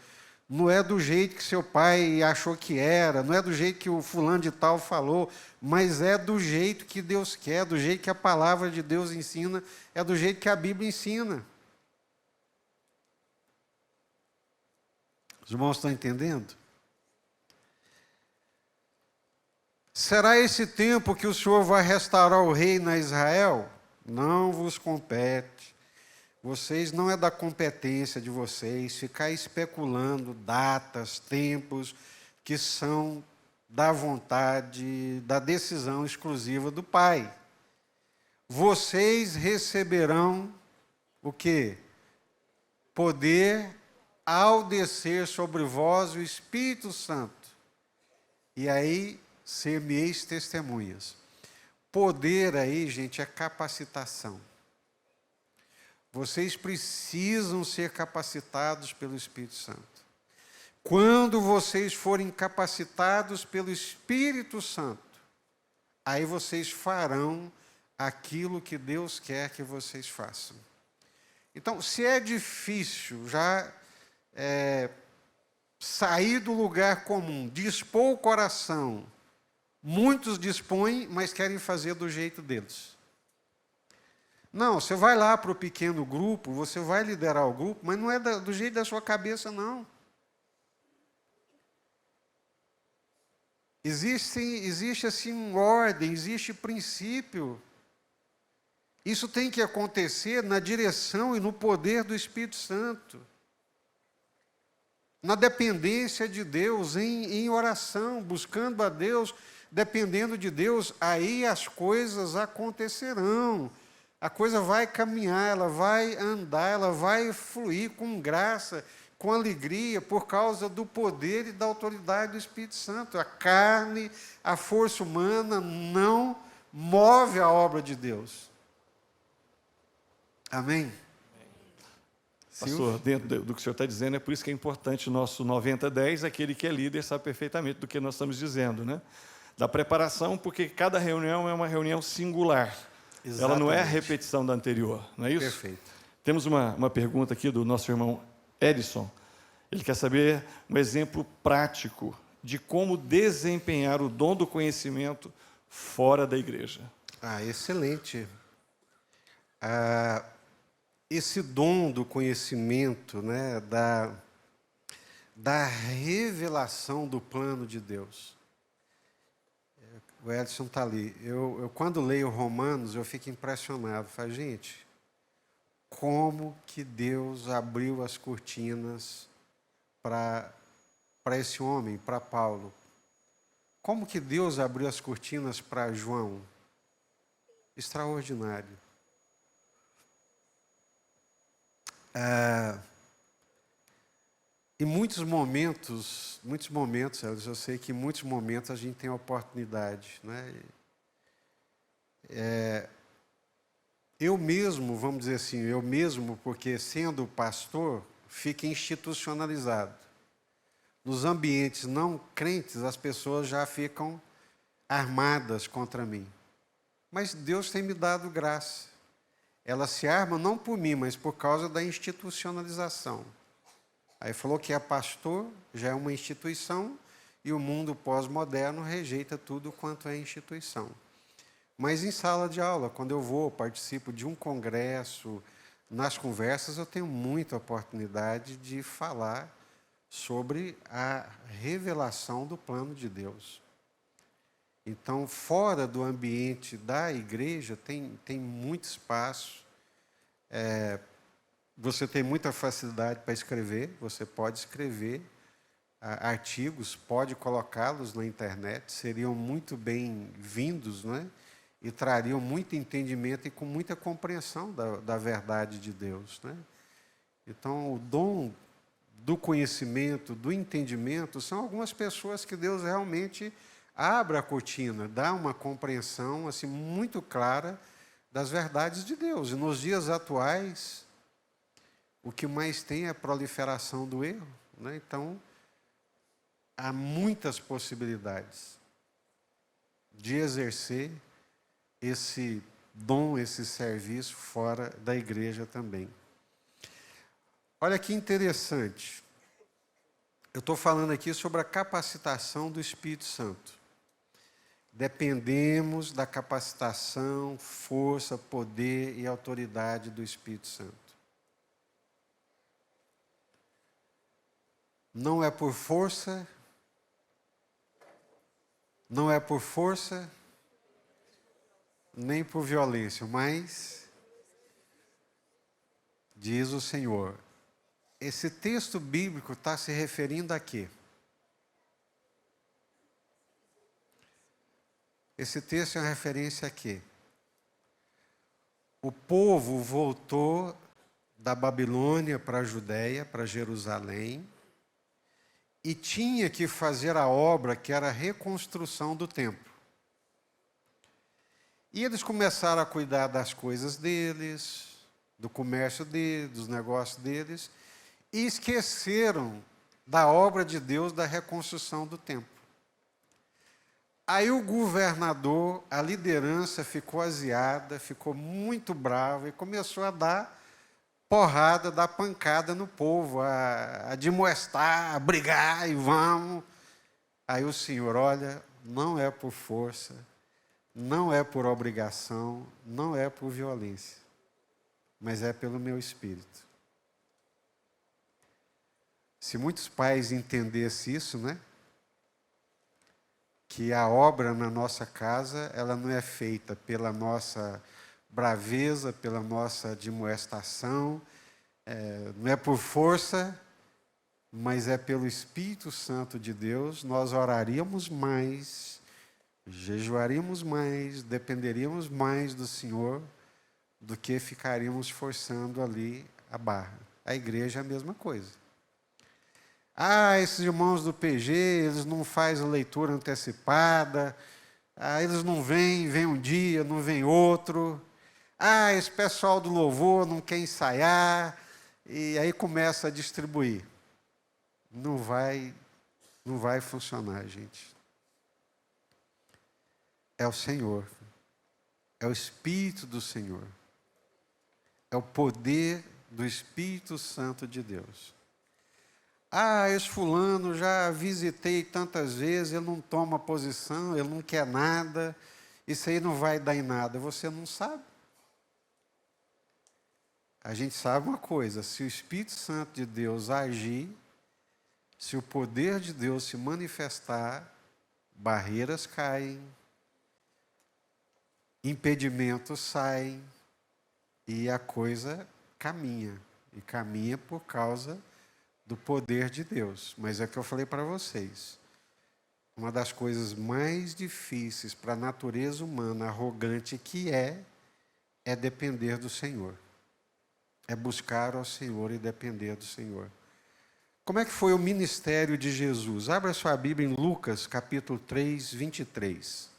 não é do jeito que seu pai achou que era, não é do jeito que o fulano de tal falou, mas é do jeito que Deus quer, do jeito que a palavra de Deus ensina, é do jeito que a Bíblia ensina. Os irmãos estão entendendo? Será esse tempo que o Senhor vai restaurar o reino a Israel? Não vos compete. Vocês, não é da competência de vocês ficar especulando datas, tempos, que são da vontade, da decisão exclusiva do Pai. Vocês receberão o quê? Poder ao descer sobre vós o Espírito Santo. E aí, ser-me-eis testemunhas. Poder aí, gente, é capacitação. Vocês precisam ser capacitados pelo Espírito Santo. Quando vocês forem capacitados pelo Espírito Santo, aí vocês farão aquilo que Deus quer que vocês façam. Então, se é difícil já sair do lugar comum, dispor o coração, muitos dispõem, mas querem fazer do jeito deles. Não, você vai lá para o pequeno grupo, você vai liderar o grupo, mas não é do jeito da sua cabeça, não. Existe assim ordem, existe princípio. Isso tem que acontecer na direção e no poder do Espírito Santo. Na dependência de Deus, em oração, buscando a Deus, dependendo de Deus, aí as coisas acontecerão. A coisa vai caminhar, ela vai andar, ela vai fluir com graça, com alegria, por causa do poder e da autoridade do Espírito Santo. A carne, a força humana não move a obra de Deus. Amém? Pastor, dentro do que o senhor está dizendo, é por isso que é importante o nosso 90-10, aquele que é líder sabe perfeitamente do que nós estamos dizendo, né? Da preparação, porque cada reunião é uma reunião singular. Exatamente. Ela não é a repetição da anterior, não é isso? Perfeito. Temos uma pergunta aqui do nosso irmão Edson. Ele quer saber um exemplo prático de como desempenhar o dom do conhecimento fora da igreja. Excelente. Esse dom do conhecimento, né, da revelação do plano de Deus. O Edson está ali. Eu, quando leio Romanos, eu fico impressionado. Falo, gente, como que Deus abriu as cortinas para esse homem, para Paulo? Como que Deus abriu as cortinas para João? Extraordinário. Em muitos momentos, eu sei que em muitos momentos a gente tem a oportunidade, né? Eu mesmo, vamos dizer assim, porque sendo pastor, fica institucionalizado. Nos ambientes não crentes, as pessoas já ficam armadas contra mim. Mas Deus tem me dado graça. Ela se arma não por mim, mas por causa da institucionalização. Aí falou que é pastor, já é uma instituição, e o mundo pós-moderno rejeita tudo quanto é instituição. Mas em sala de aula, quando eu vou, participo de um congresso, nas conversas eu tenho muita oportunidade de falar sobre a revelação do plano de Deus. Então, fora do ambiente da igreja, tem muito espaço. Você tem muita facilidade para escrever, você pode escrever artigos, pode colocá-los na internet, seriam muito bem-vindos, né? E trariam muito entendimento e com muita compreensão da verdade de Deus, né? Então, o dom do conhecimento, do entendimento, são algumas pessoas que Deus realmente abre a cortina, dá uma compreensão assim, muito clara das verdades de Deus. E nos dias atuais, o que mais tem é a proliferação do erro, né? Então, há muitas possibilidades de exercer esse dom, esse serviço fora da igreja também. Olha que interessante. Eu estou falando aqui sobre a capacitação do Espírito Santo. Dependemos da capacitação, força, poder e autoridade do Espírito Santo. Não é por força, nem por violência, mas, diz o Senhor, esse texto bíblico está se referindo a quê? Esse texto é uma referência a quê? O povo voltou da Babilônia para a Judéia, para Jerusalém, e tinha que fazer a obra que era a reconstrução do templo. E eles começaram a cuidar das coisas deles, do comércio deles, dos negócios deles, e esqueceram da obra de Deus da reconstrução do templo. Aí o governador, a liderança ficou aziada, ficou muito bravo e começou a dar porrada, dar pancada no povo, a admoestar, a brigar e vamos. Aí o Senhor, olha, não é por força, não é por obrigação, não é por violência, mas é pelo meu Espírito. Se muitos pais entendessem isso, né? Que a obra na nossa casa, ela não é feita pela nossa braveza, pela nossa admoestação, não é por força, mas é pelo Espírito Santo de Deus, nós oraríamos mais, jejuaríamos mais, dependeríamos mais do Senhor, do que ficaríamos forçando ali a barra. A igreja é a mesma coisa. Esses irmãos do PG, eles não fazem leitura antecipada, eles não vêm um dia, não vem outro. Esse pessoal do louvor não quer ensaiar, e aí começa a distribuir. Não vai funcionar, gente. É o Senhor, é o Espírito do Senhor, é o poder do Espírito Santo de Deus. Esse fulano, já visitei tantas vezes, ele não toma posição, ele não quer nada, isso aí não vai dar em nada. Você não sabe. A gente sabe uma coisa, se o Espírito Santo de Deus agir, se o poder de Deus se manifestar, barreiras caem, impedimentos saem, e a coisa caminha. E caminha por causa do poder de Deus. Mas é o que eu falei para vocês. Uma das coisas mais difíceis para a natureza humana arrogante que é depender do Senhor. É buscar ao Senhor e depender do Senhor. Como é que foi o ministério de Jesus? Abra sua Bíblia em Lucas, capítulo 3, 23.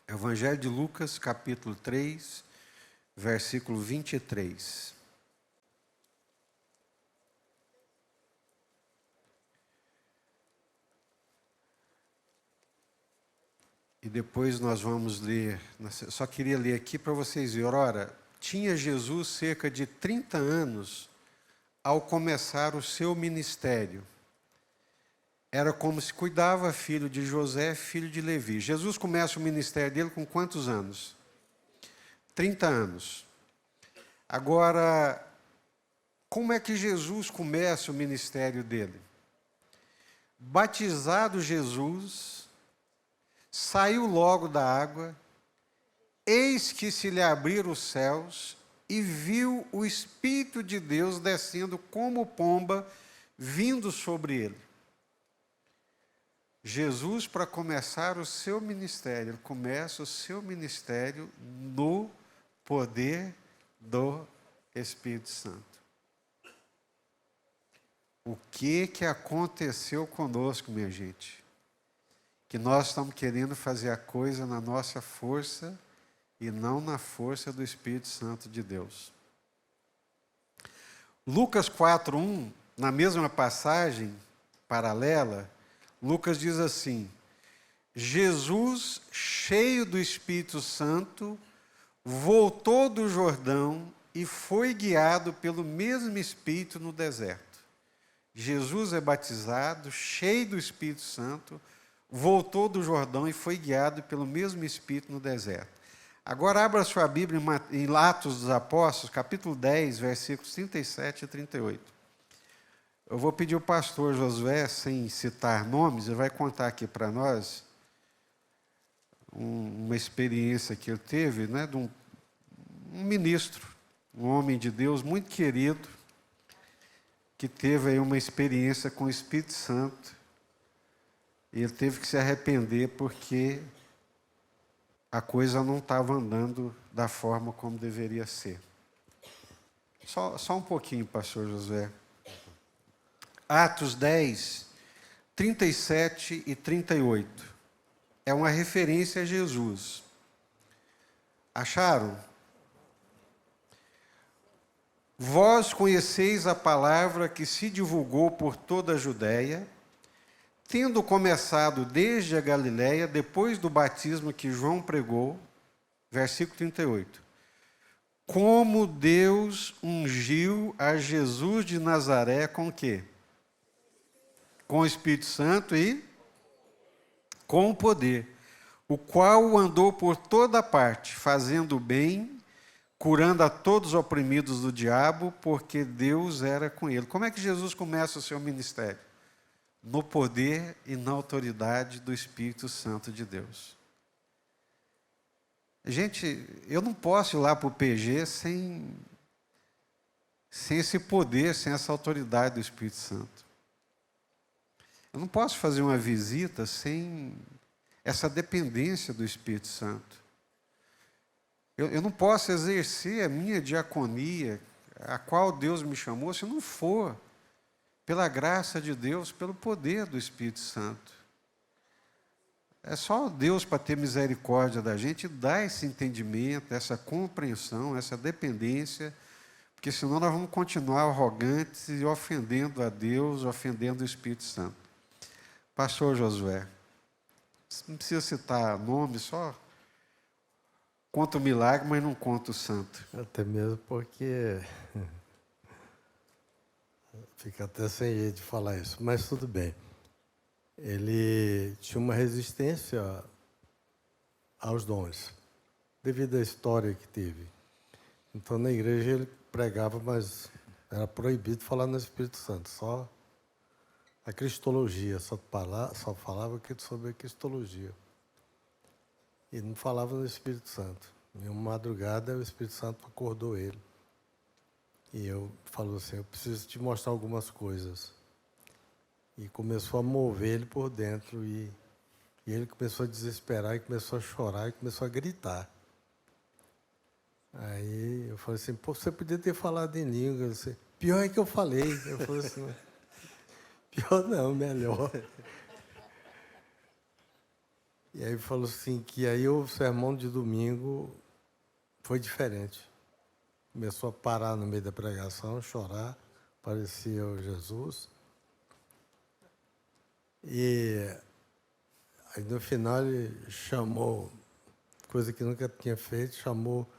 Evangelho de Lucas, capítulo 3, versículo 23. E depois nós vamos ler, só queria ler aqui para vocês verem. Ora, tinha Jesus cerca de 30 anos ao começar o seu ministério. Era como se cuidava, filho de José, filho de Levi. Jesus começa o ministério dele com quantos anos? 30 anos. Agora, como é que Jesus começa o ministério dele? Batizado Jesus, saiu logo da água, eis que se lhe abriram os céus, e viu o Espírito de Deus descendo como pomba, vindo sobre ele. Jesus, para começar o seu ministério, ele começa o seu ministério no poder do Espírito Santo. O que aconteceu conosco, minha gente? Que nós estamos querendo fazer a coisa na nossa força e não na força do Espírito Santo de Deus. Lucas 4:1, na mesma passagem, paralela, Lucas diz assim: Jesus, cheio do Espírito Santo, voltou do Jordão e foi guiado pelo mesmo Espírito no deserto. Jesus é batizado, cheio do Espírito Santo, voltou do Jordão e foi guiado pelo mesmo Espírito no deserto. Agora abra sua Bíblia em Atos dos Apóstolos, capítulo 10, versículos 37 e 38. Eu vou pedir ao pastor Josué, sem citar nomes, ele vai contar aqui para nós uma experiência que ele teve, né, de um ministro, um homem de Deus muito querido, que teve aí uma experiência com o Espírito Santo, e ele teve que se arrepender porque a coisa não estava andando da forma como deveria ser. Só um pouquinho, pastor Josué. Atos 10, 37 e 38. É uma referência a Jesus. Acharam? Vós conheceis a palavra que se divulgou por toda a Judéia, tendo começado desde a Galiléia, depois do batismo que João pregou, versículo 38. Como Deus ungiu a Jesus de Nazaré com o quê? Com o Espírito Santo e com o poder, o qual andou por toda parte, fazendo o bem, curando a todos os oprimidos do diabo, porque Deus era com ele. Como é que Jesus começa o seu ministério? No poder e na autoridade do Espírito Santo de Deus. Gente, eu não posso ir lá para o PG sem esse poder, sem essa autoridade do Espírito Santo. Eu não posso fazer uma visita sem essa dependência do Espírito Santo. Eu não posso exercer a minha diaconia, a qual Deus me chamou, se não for pela graça de Deus, pelo poder do Espírito Santo. É só Deus, para ter misericórdia da gente, dar esse entendimento, essa compreensão, essa dependência, porque senão nós vamos continuar arrogantes e ofendendo a Deus, ofendendo o Espírito Santo. Pastor Josué, não precisa citar nome, só conta o milagre, mas não conta o santo. Até mesmo porque fica até sem jeito de falar isso, mas tudo bem. Ele tinha uma resistência aos dons, devido à história que teve. Então, na igreja ele pregava, mas era proibido falar no Espírito Santo, só a cristologia, só falava sobre a cristologia. E não falava no Espírito Santo. Em uma madrugada, o Espírito Santo acordou ele. E eu falou assim, eu preciso te mostrar algumas coisas. E começou a mover ele por dentro. E ele começou a desesperar, e começou a chorar, e começou a gritar. Aí eu falei assim, pô, você podia ter falado em língua. Eu disse, pior é que eu falei. Eu falei assim, pior não, melhor. E aí falou assim, que aí o sermão de domingo foi diferente. Começou a parar no meio da pregação, chorar, parecia o Jesus. E aí no final ele chamou, coisa que nunca tinha feito, chamou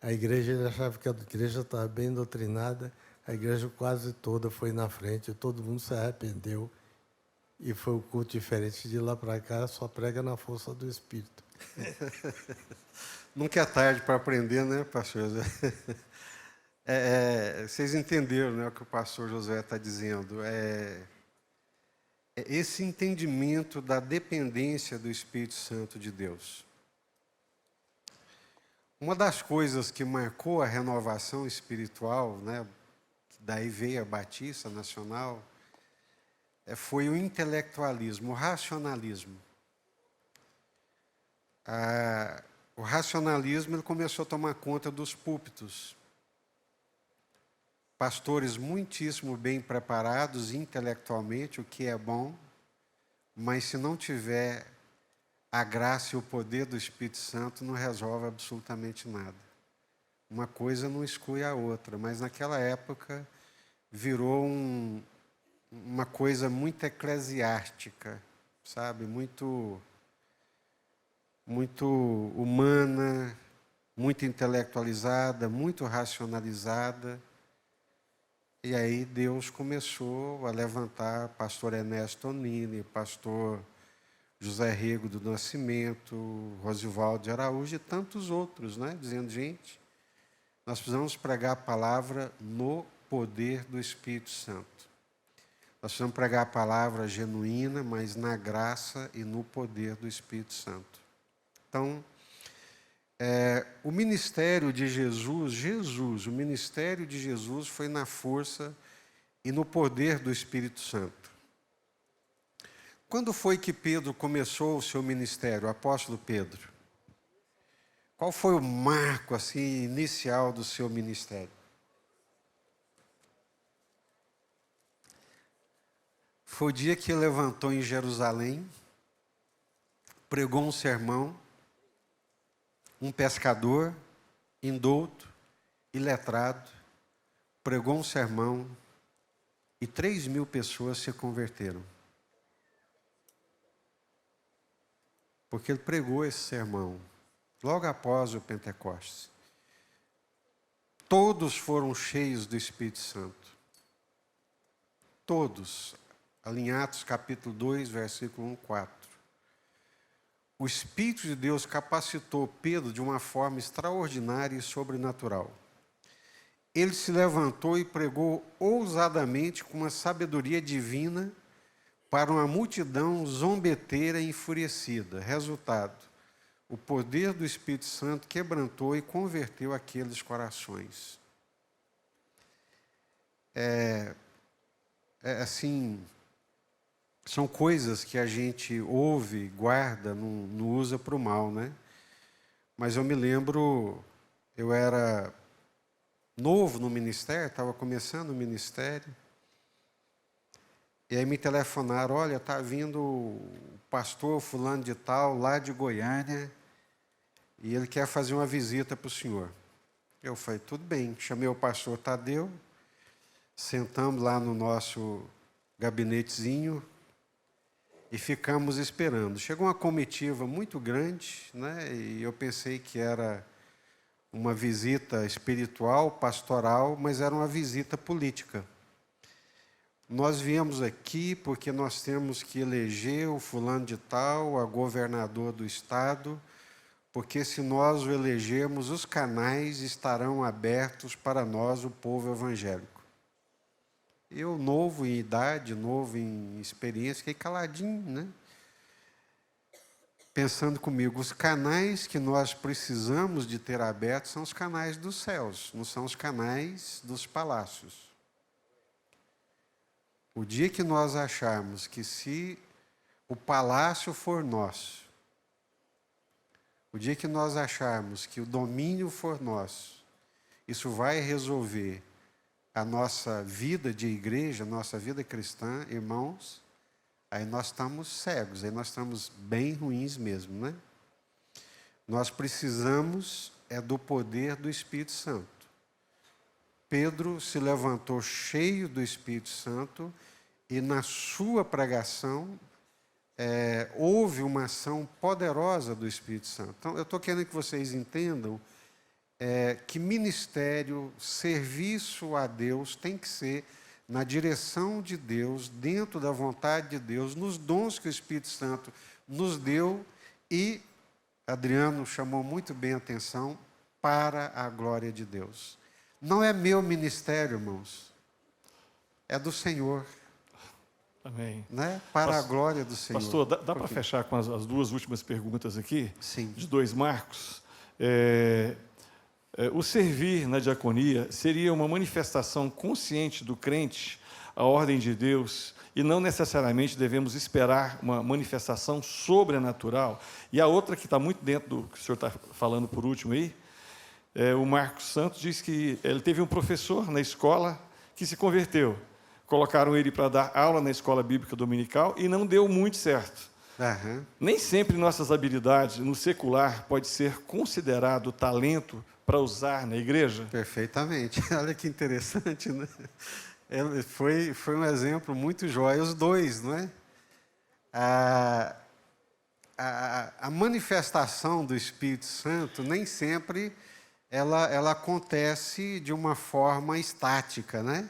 a igreja, ele achava que a igreja estava bem doutrinada, a igreja quase toda foi na frente, todo mundo se arrependeu. E foi um culto diferente. De lá para cá, só prega na força do Espírito. Nunca é tarde para aprender, né, pastor José? Vocês entenderam, né, o que o pastor José está dizendo. Esse entendimento da dependência do Espírito Santo de Deus. Uma das coisas que marcou a renovação espiritual, né, daí veio a Batista Nacional, foi o intelectualismo, o racionalismo. O racionalismo ele começou a tomar conta dos púlpitos. Pastores muitíssimo bem preparados intelectualmente, o que é bom, mas se não tiver a graça e o poder do Espírito Santo, não resolve absolutamente nada. Uma coisa não exclui a outra, mas naquela época virou uma coisa muito eclesiástica, sabe? Muito humana, muito intelectualizada, muito racionalizada. E aí Deus começou a levantar pastor Ernesto Onini, pastor José Rego do Nascimento, Rosivaldo de Araújo e tantos outros, né? Dizendo, gente, nós precisamos pregar a palavra no poder do Espírito Santo. Nós precisamos pregar a palavra genuína, mas na graça e no poder do Espírito Santo. Então, o ministério de Jesus, o ministério de Jesus foi na força e no poder do Espírito Santo. Quando foi que Pedro começou o seu ministério, o apóstolo Pedro? Qual foi o marco assim, inicial do seu ministério? Foi o dia que ele levantou em Jerusalém, pregou um sermão, um pescador, indouto, iletrado, pregou um sermão e 3.000 pessoas se converteram. Porque ele pregou esse sermão logo após o Pentecostes. Todos foram cheios do Espírito Santo. Todos. Ali em Atos capítulo 2, versículo 1, 4. O Espírito de Deus capacitou Pedro de uma forma extraordinária e sobrenatural. Ele se levantou e pregou ousadamente com uma sabedoria divina para uma multidão zombeteira e enfurecida. Resultado, o poder do Espírito Santo quebrantou e converteu aqueles corações. Assim, são coisas que a gente ouve, guarda, não usa para o mal, né? Mas eu me lembro, eu era novo no ministério, estava começando o ministério, e aí me telefonaram, olha, está vindo o pastor fulano de tal, lá de Goiânia, e ele quer fazer uma visita para o senhor. Eu falei, tudo bem, chamei o pastor Tadeu, sentamos lá no nosso gabinetezinho e ficamos esperando. Chegou uma comitiva muito grande, né? E eu pensei que era uma visita espiritual, pastoral, mas era uma visita política. Nós viemos aqui porque nós temos que eleger o fulano de tal, a governador do estado, porque se nós o elegermos, os canais estarão abertos para nós, o povo evangélico. Eu, novo em idade, novo em experiência, fiquei caladinho, né? Pensando comigo, os canais que nós precisamos de ter abertos são os canais dos céus, não são os canais dos palácios. O dia que nós acharmos que se o palácio for nosso, o dia que nós acharmos que o domínio for nosso, isso vai resolver a nossa vida de igreja, a nossa vida cristã, irmãos, aí nós estamos cegos, aí nós estamos bem ruins mesmo, né? Nós precisamos do poder do Espírito Santo. Pedro se levantou cheio do Espírito Santo e na sua pregação houve uma ação poderosa do Espírito Santo. Então, eu estou querendo que vocês entendam que ministério, serviço a Deus tem que ser na direção de Deus, dentro da vontade de Deus, nos dons que o Espírito Santo nos deu e, Adriano chamou muito bem a atenção, para a glória de Deus. Não é meu ministério, irmãos, é do Senhor. Amém. Né? Para a glória do Senhor. Pastor, dá para fechar com as duas últimas perguntas aqui? Sim. De 2 Marcos. O servir na diaconia seria uma manifestação consciente do crente à ordem de Deus e não necessariamente devemos esperar uma manifestação sobrenatural. E a outra que está muito dentro do que o senhor está falando por último aí, o Marcos Santos diz que ele teve um professor na escola que se converteu. Colocaram ele para dar aula na escola bíblica dominical e não deu muito certo. Uhum. Nem sempre nossas habilidades no secular pode ser considerado talento para usar na igreja? Perfeitamente. Olha que interessante, né? Foi um exemplo muito jóia, os dois, não é? A manifestação do Espírito Santo nem sempre ela acontece de uma forma estática, né?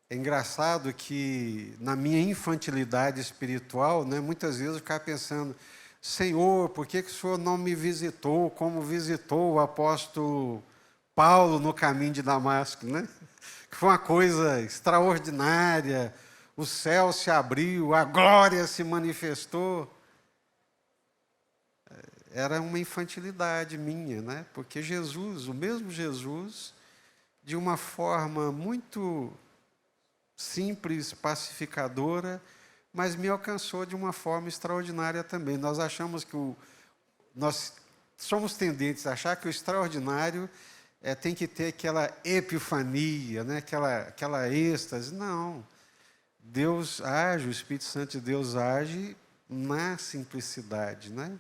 É engraçado que na minha infantilidade espiritual, né, muitas vezes eu ficava pensando, Senhor, por que o Senhor não me visitou como visitou o apóstolo Paulo no caminho de Damasco, né? Que foi uma coisa extraordinária, o céu se abriu, a glória se manifestou. Era uma infantilidade minha, né? Porque Jesus, o mesmo Jesus, de uma forma muito simples, pacificadora, mas me alcançou de uma forma extraordinária também. Nós achamos que nós somos tendentes a achar que o extraordinário tem que ter aquela epifania, né? aquela êxtase. Não. Deus age, o Espírito Santo de Deus age na simplicidade, né?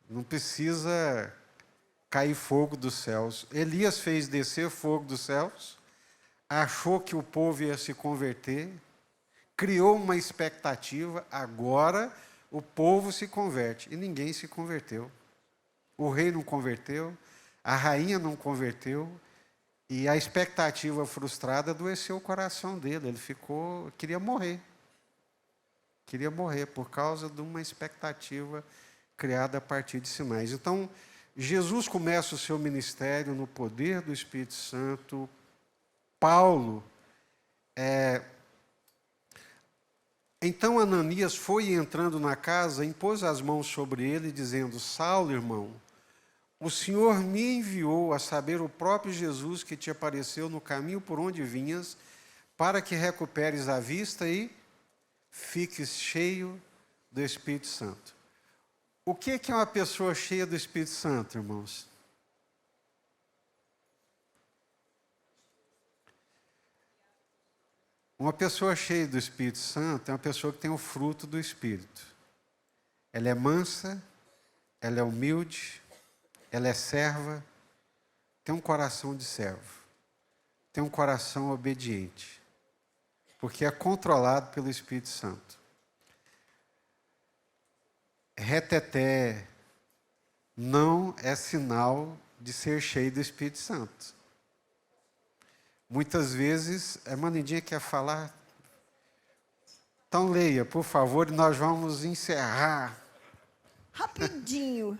Não precisa cair fogo dos céus. Elias fez descer fogo dos céus, achou que o povo ia se converter, criou uma expectativa, agora o povo se converte. E ninguém se converteu. O rei não converteu, a rainha não converteu, e a expectativa frustrada adoeceu o coração dele. Ele queria morrer. Queria morrer por causa de uma expectativa criada a partir de sinais. Então, Jesus começa o seu ministério no poder do Espírito Santo. Paulo, então Ananias foi entrando na casa, impôs as mãos sobre ele, dizendo, Saulo, irmão, o Senhor me enviou a saber o próprio Jesus que te apareceu no caminho por onde vinhas, para que recuperes a vista e fiques cheio do Espírito Santo. O que é uma pessoa cheia do Espírito Santo, irmãos? Uma pessoa cheia do Espírito Santo é uma pessoa que tem o fruto do Espírito. Ela é mansa, ela é humilde, ela é serva, tem um coração de servo, tem um coração obediente, porque é controlado pelo Espírito Santo. Reteté não é sinal de ser cheio do Espírito Santo. Muitas vezes, a irmã Lindinha quer falar. Então leia, por favor, e nós vamos encerrar. Rapidinho.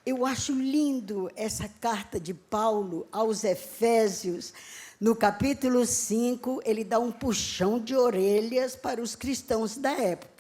Eu acho lindo essa carta de Paulo aos Efésios. No capítulo 5, ele dá um puxão de orelhas para os cristãos da época.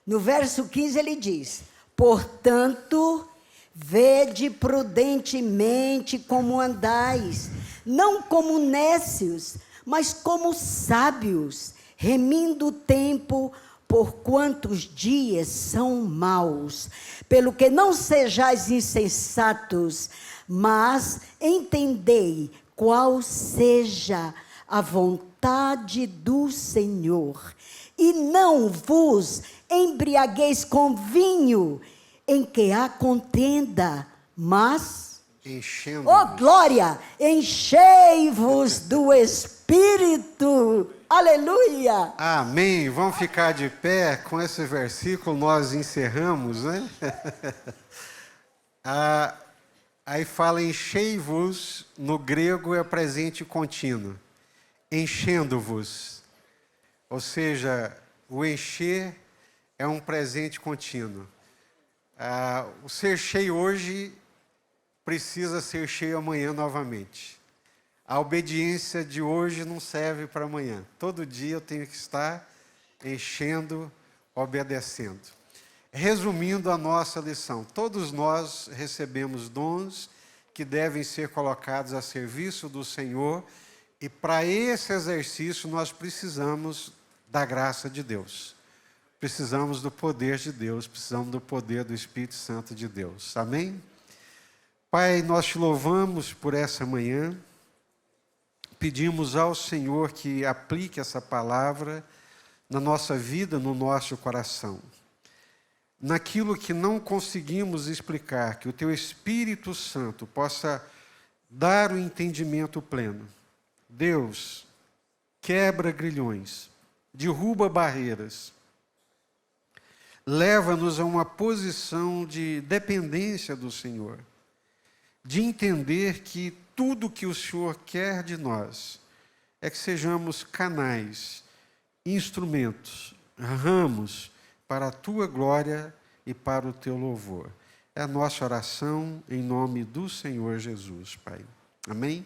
No verso 15 ele diz, portanto, vede prudentemente como andais, não como nécios, mas como sábios, remindo o tempo, porquanto os dias são maus. Pelo que não sejais insensatos, mas entendei qual seja a vontade do Senhor. E não vos embriagueis com vinho, em que há contenda, mas... Enchendo. Oh, glória! Enchei-vos do Espírito. Aleluia! Amém. Vamos ficar de pé. Com esse versículo nós encerramos, né? Aí fala enchei-vos, no grego é presente contínuo. Enchendo-vos. Ou seja, o encher é um presente contínuo. O ser cheio hoje precisa ser cheio amanhã novamente. A obediência de hoje não serve para amanhã. Todo dia eu tenho que estar enchendo, obedecendo. Resumindo a nossa lição, todos nós recebemos dons que devem ser colocados a serviço do Senhor, e para esse exercício nós precisamos da graça de Deus. Precisamos do poder de Deus, precisamos do poder do Espírito Santo de Deus. Amém? Pai, nós te louvamos por essa manhã. Pedimos ao Senhor que aplique essa palavra na nossa vida, no nosso coração. Naquilo que não conseguimos explicar, que o Teu Espírito Santo possa dar o entendimento pleno. Deus, quebra grilhões, derruba barreiras, leva-nos a uma posição de dependência do Senhor, de entender que tudo que o Senhor quer de nós é que sejamos canais, instrumentos, ramos para a tua glória e para o teu louvor. É a nossa oração em nome do Senhor Jesus, Pai. Amém?